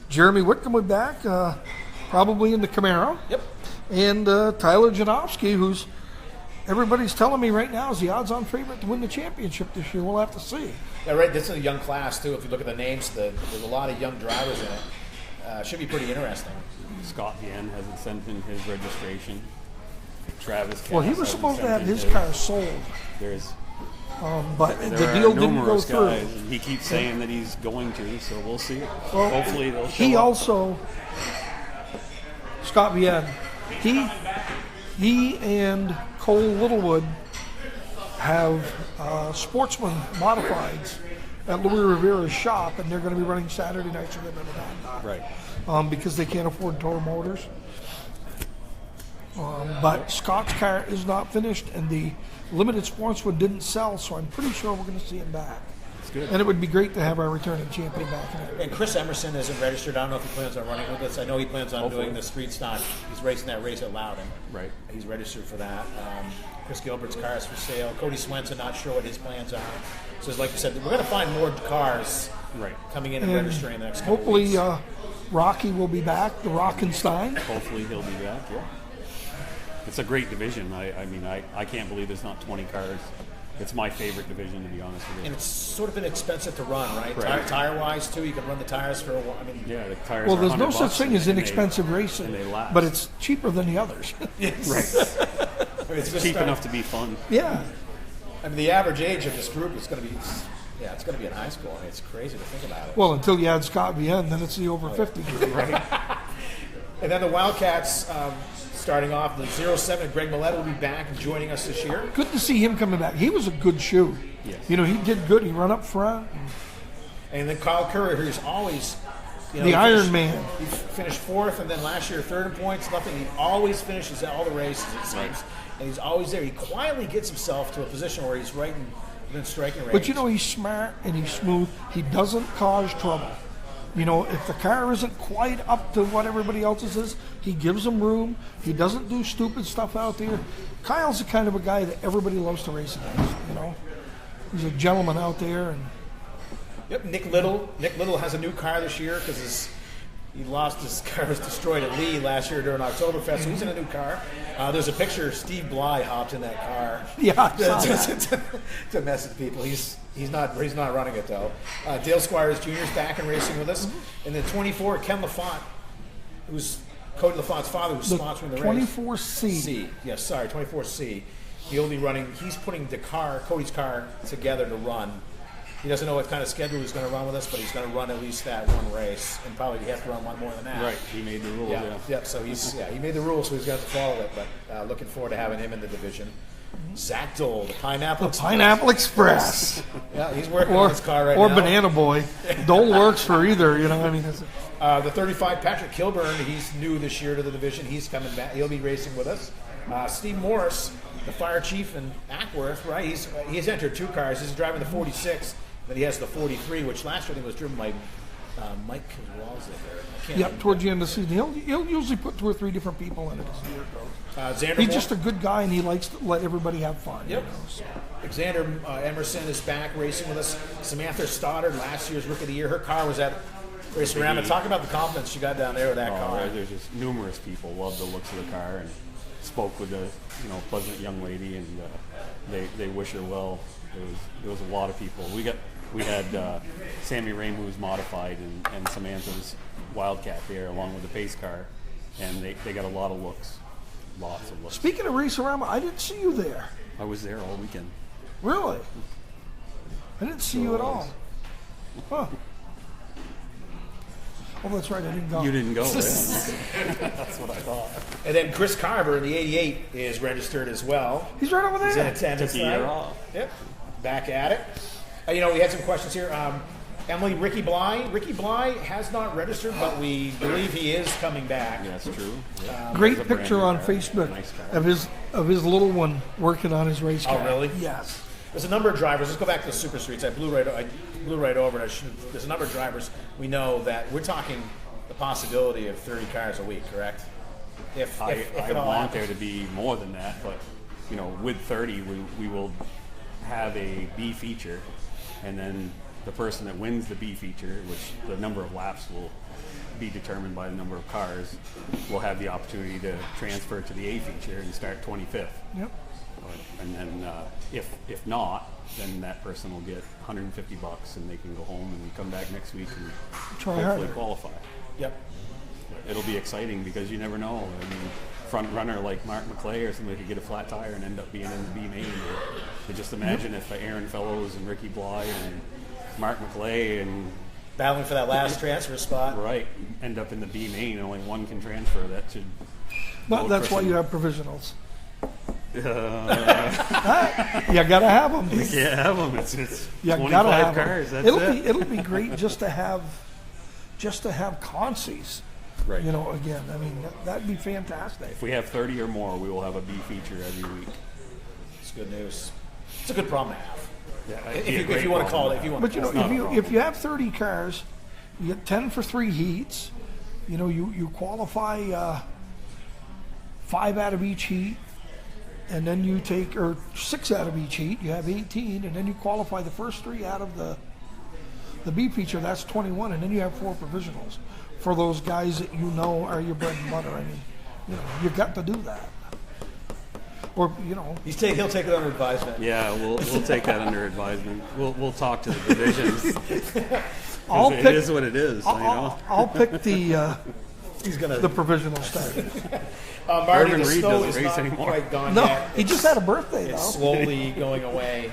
Jeremy Whitcomb will be back, probably in the Camaro. Yep. And Tyler Janowski, who's everybody's telling me right now is the odds-on favorite to win the championship this year. We'll have to see. Yeah, right. This is a young class too. If you look at the names, there's a lot of young drivers in it. Should be pretty interesting. Scott Yan hasn't sent in his registration. Travis Cass Well, he was hasn't supposed to sent have in his car sold. There's But the There deal are didn't go numerous through. guys, and he keeps saying that he's going to, so we'll see. Well, Hopefully they'll show he up. also, Scott Bien, he and Cole Littlewood have sportsman modifieds at Louis Rivera's shop, and they're going to be running Saturday nights with him in the Right. because they can't afford Toro Motors. But Scott's car is not finished, and the limited sportsman didn't sell, so I'm pretty sure we're going to see him back. It's good. And it would be great to have our returning champion back in it. And Chris Emerson isn't registered. I don't know if he plans on running with us. I know he plans on Hopefully. doing the street stock. He's racing that race at Loudon. Right. He's registered for that. Chris Gilbert's car is for sale. Cody Swenson, not sure what his plans are. So, like you said, we're going to find more cars Right. coming in and registering in the next couple Hopefully, weeks. Rocky will be back, the Rockenstein. Hopefully he'll be back, yeah. It's a great division. I mean, I can't believe there's not 20 cars. It's my favorite division, to be honest with you. And it's sort of inexpensive to run, right? Right. Tire-wise, too. You can run the tires for a while. I mean, Yeah, the tires Well, are there's no $100 such thing as and inexpensive they, racing, and they last. but it's cheaper than the others. it's just cheap enough to be fun. Yeah. I mean, the average age of this group is going to be, it's going to be in high school. I mean, it's crazy to think about it. Well, until you add Scott Bien, then it's the over 50 group. And then the Wildcats, starting off, the 07, Greg Millett will be back and joining us this year. Good to see him coming back. He was a good shoe. Yes. You know, he did good. He run up front. And then Kyle Curry, who's always, The he Iron finished- Man. He finished fourth, and then last year third in points. Nothing. He always finishes all the races, it seems, and he's always there. He quietly gets himself to a position where he's right in striking range. But you know, he's smart and he's smooth. He doesn't cause trouble. You know, if the car isn't quite up to what everybody else's is, he gives them room. He doesn't do stupid stuff out there. Kyle's the kind of a guy that everybody loves to race against, you know. He's a gentleman out there. And Yep, Nick Little. Nick Little has a new car this year because he lost his car, was destroyed at Lee last year during Oktoberfest, so he's in a new car. There's a picture of Steve Bly hopped in that car yeah, I saw that. to mess with people. He's not running it though. Dale Squires Jr. is back and racing with us. And then 24, Ken LaFont, who's Cody LaFont's father, who's sponsoring the race. 24C. C. Yes, sorry, 24C. He'll be running. He's putting Cody's car together to run. He doesn't know what kind of schedule he's going to run with us, but he's going to run at least that one race, and probably he has to run one more than that. Right, he made the rules, Yeah. Yep. So he made the rules, so he's got to follow it. But looking forward to having him in the division. Zach Dole, the Pineapple. The Pineapple Express. Yeah, he's working on his car right or now. Banana Boy. Dole works for either, you know. I mean, The 35, Patrick Kilburn, he's new this year to the division. He's coming back. He'll be racing with us. Steve Morris, the fire chief in Ackworth, right? He's entered two cars. He's driving the 46, but he has the 43, which last year I think was driven by Mike Kowalczyk. yep, towards the end of the season. He'll usually put 2 or 3 different people in it as the year goes. Xander He's Moore- just a good guy, and he likes to let everybody have fun. Yep. You know, so. Xander Emerson is back racing with us. Samantha Stoddard, last year's Rookie of the Year. Her car was at Racing Around. And talk about the confidence she got down there with that car. There's just numerous people loved the looks of the car and spoke with a pleasant young lady, and they wish her well. There was a lot of people. We had Sammy Rame, who was modified, and Samantha's Wildcat there along with the pace car, and they got a lot of looks. Lots of looks. Speaking of Race-A-Rama, I didn't see you there. I was there all weekend. Really? I didn't see you at all. Huh. Oh, that's right. I didn't go. You didn't go, right? That's what I thought. And then Chris Carver in the 88 is registered as well. He's right over He's in there. attendance Took a year tonight. off. Yep. Back at it. We had some questions here. Emily, Ricky Bly. Ricky Bly has not registered, but we believe he is coming back. Yeah, that's true. Yeah. Great It's a brand picture new on car. Facebook Nice car. of his little one working on his race car. Oh, really? Yes. There's a number of drivers. Let's go back to the super streets. I blew right over it. There's a number of drivers. We know that we're talking the possibility of 30 cars a week, correct? If I it all want there happens. to be more than that, but with 30, we will have a B feature, and then the person that wins the B feature, which the number of laps will be determined by the number of cars, will have the opportunity to transfer to the A feature and start 25th. Yep. And then if not, then that person will get $150 and they can go home and come back next week and Try hopefully harder. qualify. Yep. it'll be exciting because you never know. I mean, front runner like Mark McClay or somebody could get a flat tire and end up being in the B main. But just imagine if Aaron Fellows and Ricky Bly and Mark McClay and battling for that last transfer spot. Right, end up in the B main. Only one can transfer. That should. But that's why you have provisionals. You gotta have them. Yeah, have them. It's You 25 gotta have cars. them. That's It'll be great just to have consies. Right. You know, again, I mean that'd be fantastic. If we have 30 or more, we will have a B feature every week. It's good news. It's a good problem to have. Yeah, If you want to call it, But you know, if you have 30 cars, you get 10 for 3 heats. You know, you qualify 5 out of each heat, and then you take, or 6 out of each heat. You have 18, and then you qualify the first 3 out of the B feature. That's 21, and then you have 4 provisionals for those guys that you know are your bread and butter. I mean, you know, you've got to do that. Or, you know, he'll take it under advisement. Yeah, we'll take that under advisement. We'll talk to the divisions. It is what it is. I'll pick the the provisional start. Marty, Irvin the Reed snow doesn't is race not anymore. quite gone No, yet. he just had a birthday though. It's slowly going away.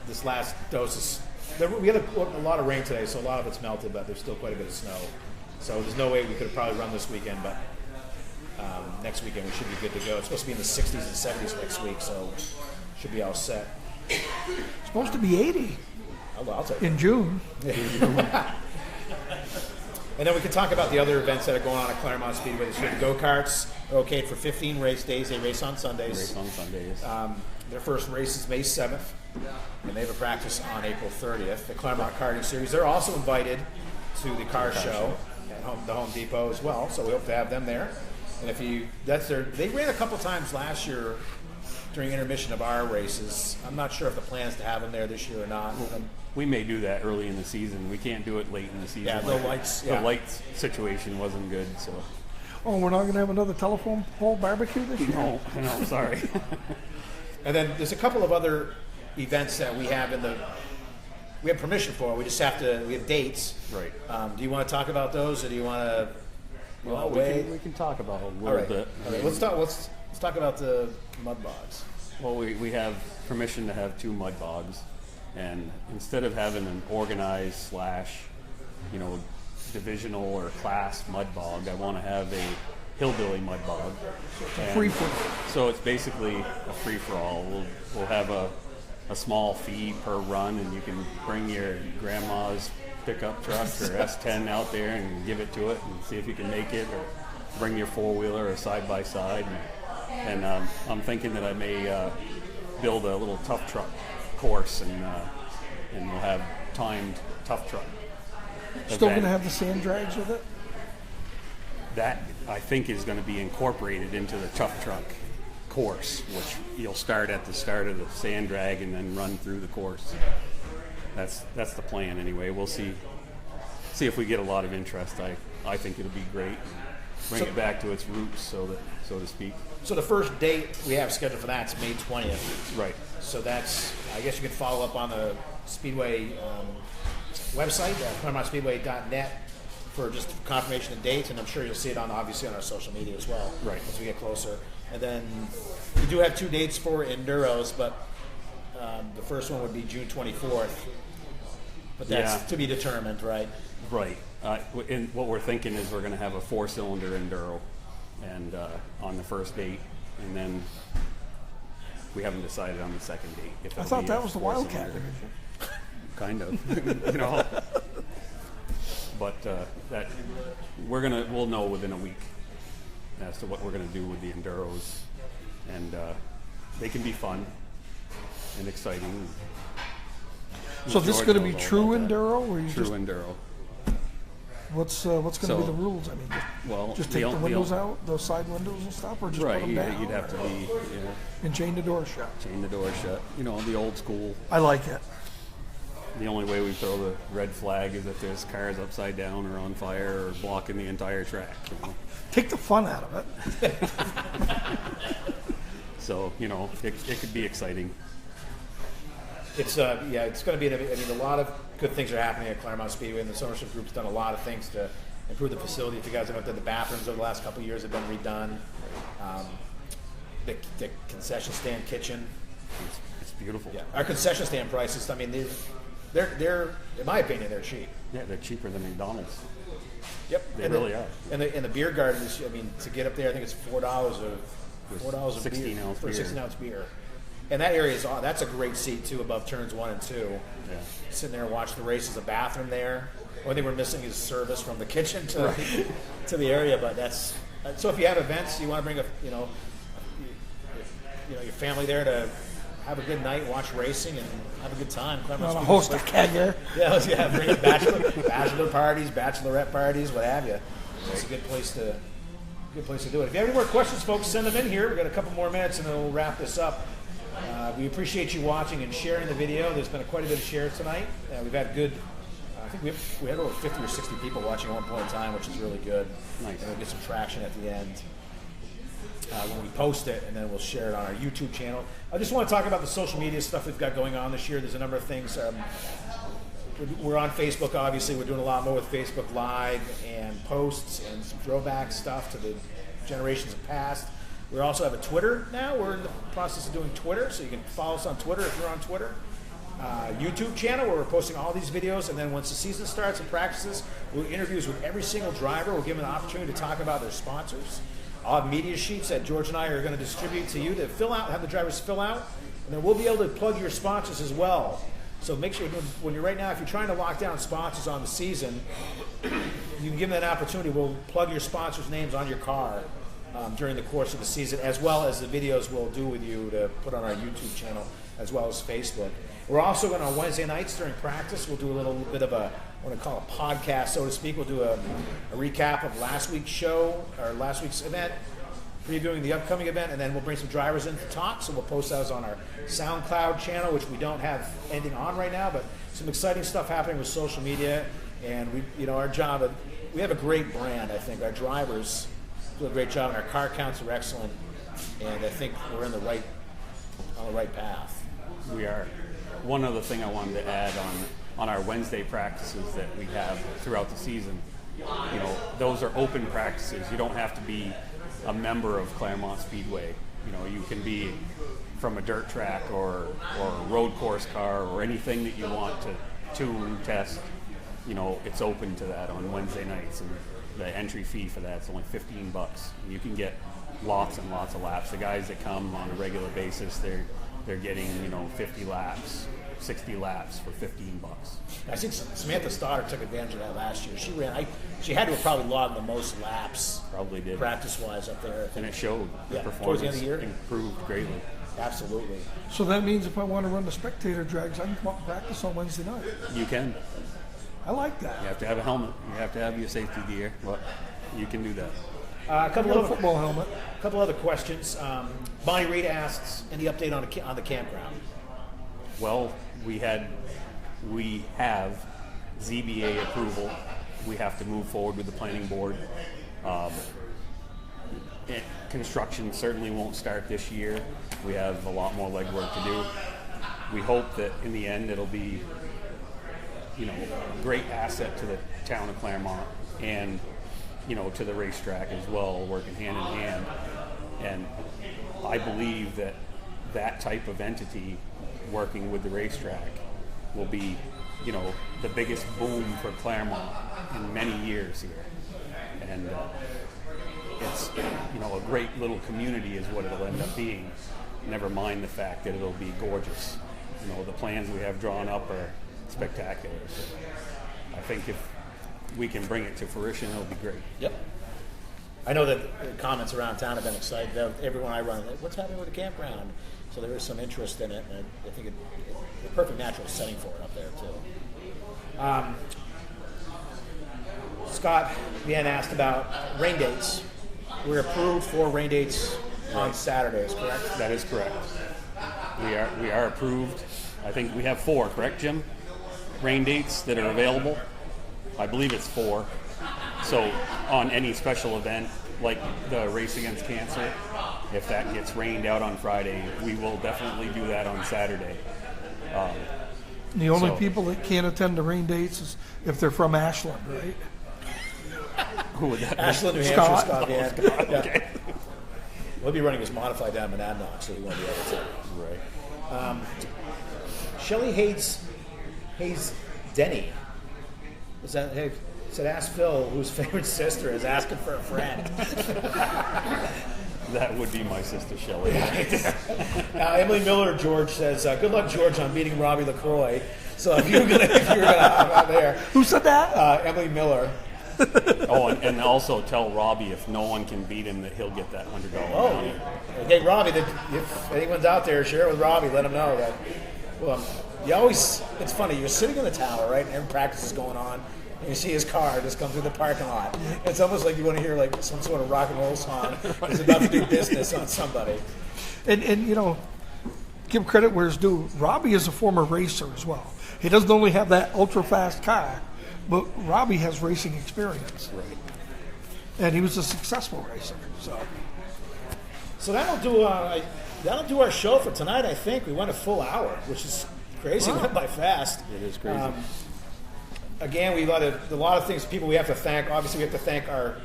This last dose is. We had a lot of rain today, so a lot of it's melted, but there's still quite a bit of snow. So there's no way we could have probably run this weekend, but next weekend we should be good to go. It's supposed to be in the 60s and 70s next week, so should be all set. It's supposed to be 80 I'll take it. in June. And then we can talk about the other events that are going on at Claremont Speedway this year. The go-karts are okay for 15 race days. They race on Sundays. Their first race is May 7th, and they have a practice on April 30th. The Claremont Karting Series, they're also invited to the car show at the Home Depot as well, so we hope to have them there. And they ran a couple times last year during intermission of our races. I'm not sure if the plan is to have them there this year or not. We may do that early in the season. We can't do it late in the season. Yeah, the lights. The lights situation wasn't good, so. Oh, we're not going to have another telephone pole barbecue this year? No, sorry. And then there's a couple of other events that we have we have permission for. We have dates. Right. Do you want to talk about those, or do you want to? We can talk about it a little bit. All right. Let's talk about the mud bogs. Well, we have permission to have 2 mud bogs, and instead of having an organized / divisional or class mud bog, I want to have a hillbilly mud bog. Free for all. So it's basically a free for all. We'll have a small fee per run, and you can bring your grandma's pickup truck or S10 out there and give it to it and see if you can make it, or bring your 4-wheeler or side by side. And I'm thinking that I may build a little tough truck course, and we'll have timed tough truck. Still going to have the sand drags with it? That, I think, is going to be incorporated into the tough truck course, which you'll start at the start of the sand drag and then run through the course. That's the plan anyway. We'll see if we get a lot of interest. I think it'll be great. Bring it back to its roots, so to speak. So the first date we have scheduled for that's May 20th. Right. So I guess you can follow up on the Speedway website, ClaremontSpeedway.net, for just confirmation of dates, and I'm sure you'll see it obviously on our social media as well. Right. As we get closer. And then we do have 2 dates for enduros, but the first one would be June 24th. But that's to be determined, right? Right. And what we're thinking is we're going to have a 4-cylinder enduro, and on the first date, and then we haven't decided on the second date. I thought that was the Wildcat division. Kind of, But that we'll know within a week as to what we're going to do with the enduros, and they can be fun and exciting. So this is going to be true enduro, or true enduro? What's going to be the rules? I mean, just take the windows out, those side windows and stuff, or just put them down? You'd have to be and chain the door shut. Chain the door shut. The old school. I like it. The only way we throw the red flag is if there's cars upside down or on fire or blocking the entire track. Take the fun out of it. So it could be exciting. It's it's going to be. A lot of good things are happening at Claremont Speedway, and the Somerset Group's done a lot of things to improve the facility. If you guys have looked at the bathrooms over the last couple of years, have been redone. The concession stand kitchen. It's beautiful. Yeah, our concession stand prices. I mean, they're in my opinion, they're cheap. Yeah, they're cheaper than McDonald's. Yep, They really are. And the beer garden is, I mean, to get up there, I think it's $4 a 16 beer ounce for a beer. 16 ounce beer. And that area is that's a great seat too, above turns 1 and 2. Yeah. Sitting there and watching the race. There's a bathroom there. Only thing we're missing is service from the kitchen to to the area. But that's so. If you have events, you want to bring your family there to have a good night, watch racing, and have a good time. Want to host a kegger? Yeah, bring a bachelor parties, bachelorette parties, what have you. It's a good place to do it. If you have any more questions, folks, send them in here. We've got a couple more minutes, and then we'll wrap this up. We appreciate you watching and sharing the video. There's been quite a bit of shares tonight. We've had good. I think we had over 50 or 60 people watching at one point in time, which is really good. Nice. And we'll get some traction at the end when we post it, and then we'll share it on our YouTube channel. I just want to talk about the social media stuff we've got going on this year. There's a number of things. We're on Facebook, obviously. We're doing a lot more with Facebook Live and posts and some throwback stuff to the generations of past. We also have a Twitter now. We're in the process of doing Twitter, so you can follow us on Twitter if you're on Twitter. YouTube channel where we're posting all these videos, and then once the season starts and practices, we'll do interviews with every single driver. We'll give them an opportunity to talk about their sponsors. I'll have media sheets that George and I are going to distribute to you to fill out, have the drivers fill out, and then we'll be able to plug your sponsors as well. So make sure when you're right now, if you're trying to lock down sponsors on the season, you can give them that opportunity. We'll plug your sponsors' names on your car during the course of the season, as well as the videos we'll do with you to put on our YouTube channel, as well as Facebook. We're also going to, on Wednesday nights during practice, we'll do a little bit of I want to call it a podcast, so to speak. We'll do a recap of last week's show, or last week's event, previewing the upcoming event, and then we'll bring some drivers in to talk, so we'll post those on our SoundCloud channel, which we don't have anything on right now, but some exciting stuff happening with social media, and our job, we have a great brand, I think. Our drivers do a great job, and our car counts are excellent, and I think we're on the right path. We are. One other thing I wanted to add on our Wednesday practices that we have throughout the season, those are open practices. You don't have to be a member of Claremont Speedway. You can be from a dirt track or a road course car or anything that you want to tune, test. It's open to that on Wednesday nights, and the entry fee for that is only $15. You can get lots and lots of laps. The guys that come on a regular basis, they're getting 50 laps, 60 laps for $15. I think Samantha Stoddard took advantage of that last year. She ran. She had to have probably logged the most laps. Probably did. Practice-wise up there. And it showed. The towards performance the end of the year. Improved greatly. Absolutely. So that means if I want to run the spectator drags, I can come up and practice on Wednesday night. You can. I like that. You have to have a helmet. You have to have your safety gear. Well, you can do that. A couple of football helmet. A couple other questions. Bonnie Reed asks, any update on the campground? Well, we have ZBA approval. We have to move forward with the planning board. Construction certainly won't start this year. We have a lot more legwork to do. We hope that in the end it'll be, a great asset to the town of Claremont and, to the racetrack as well, working hand in hand. And I believe that type of entity working with the racetrack will be, the biggest boom for Claremont in many years here. And it's, a great little community is what it'll end up being. Never mind the fact that it'll be gorgeous. The plans we have drawn up are spectacular. So I think if we can bring it to fruition, it'll be great. Yep. I know that the comments around town have been excited. Everyone I run, what's happening with the campground? So there is some interest in it, and I think it's a perfect natural setting for it up there, too. Scott again asked about rain dates. We're approved for rain dates on Saturdays, correct? That is correct. We are approved. I think we have 4, correct, Jim? Rain dates that are available. I believe it's 4. So on any special event like the Race Against Cancer, if that gets rained out on Friday, we will definitely do that on Saturday. The only people that can't attend the rain dates is if they're from Ashland, right? Who would that be? Ashland, New Hampshire, Scott. Scott Van. Okay. We'll be running his modified down Monadnock, so he won't be able to. Right. Shelley Hayes Denny. Is that, hey, said, ask Phil whose favorite sister is asking for a friend. That would be my sister Shelley. Emily Miller, George says, good luck, George, on beating Robbie LaCroix. So if you were gonna have out there, Who said that? Emily Miller. Oh, and also tell Robbie if no one can beat him that he'll get that $100 bounty. Okay, Robbie, if anyone's out there, share it with Robbie. Let him know that. Well, it's funny. You're sitting in the tower, right, and practice is going on, and you see his car just come through the parking lot. It's almost like you want to hear like some sort of rock and roll song. He's about to do business on somebody. And you know, give credit where it's due. Robbie is a former racer as well. He doesn't only have that ultra fast car, but Robbie has racing experience. Right. And he was a successful racer. So that'll do our show for tonight. I think we went a full hour, which is crazy. Wow. Went by fast. It is crazy. Again, we got a lot of things. People we have to thank. Obviously, we have to thank our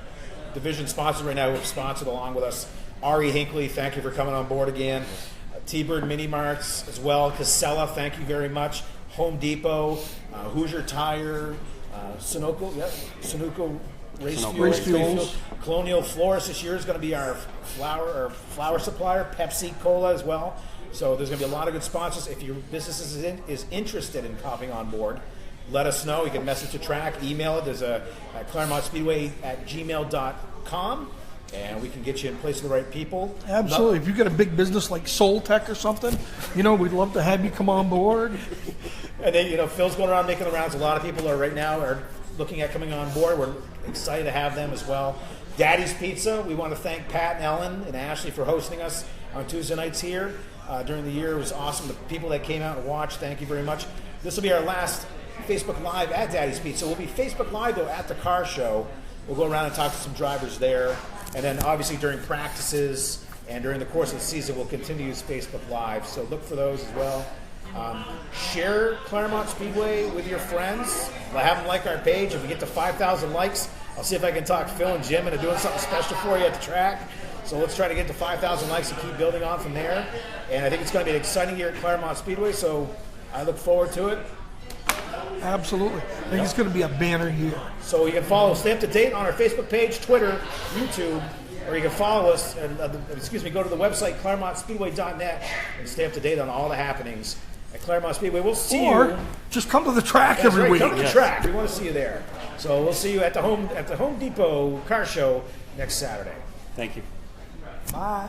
division sponsors right now who have sponsored along with us. Ari Hinckley, thank you for coming on board again. T-Bird Mini Marts as well. Casella, thank you very much. Home Depot, Hoosier Tire, Sunoco Race Fuels. Colonial Florist this year is going to be our flour supplier. Pepsi Cola as well. So there's going to be a lot of good sponsors. If your business is interested in hopping on board, let us know. You can message the track, email it. There's a Claremont Speedway at gmail.com, and we can get you in place with the right people. Absolutely. If you've got a big business like Soul Tech or something, we'd love to have you come on board. And then, Phil's going around making the rounds. A lot of people are looking at coming on board. We're excited to have them as well. Daddy's Pizza, we want to thank Pat and Ellen and Ashley for hosting us on Tuesday nights here. During the year, it was awesome. The people that came out and watched, thank you very much. This will be our last Facebook Live at Daddy's Pizza. We'll be Facebook Live, though, at the car show. We'll go around and talk to some drivers there. And then, obviously, during practices and during the course of the season, we'll continue to use Facebook Live. So look for those as well. Share Claremont Speedway with your friends. Have them like our page. If we get to 5,000 likes, I'll see if I can talk Phil and Jim into doing something special for you at the track. So let's try to get to 5,000 likes and keep building on from there. And I think it's going to be an exciting year at Claremont Speedway, so I look forward to it. Absolutely. I think it's going to be a banner year. So you can stay up to date on our Facebook page, Twitter, YouTube, or you can follow us, go to the website, ClaremontSpeedway.net, and stay up to date on all the happenings at Claremont Speedway. We'll see you. Or just come to the track every week. Come to the track. We want to see you there. So we'll see you at the Home Depot car show next Saturday. Thank you. Bye.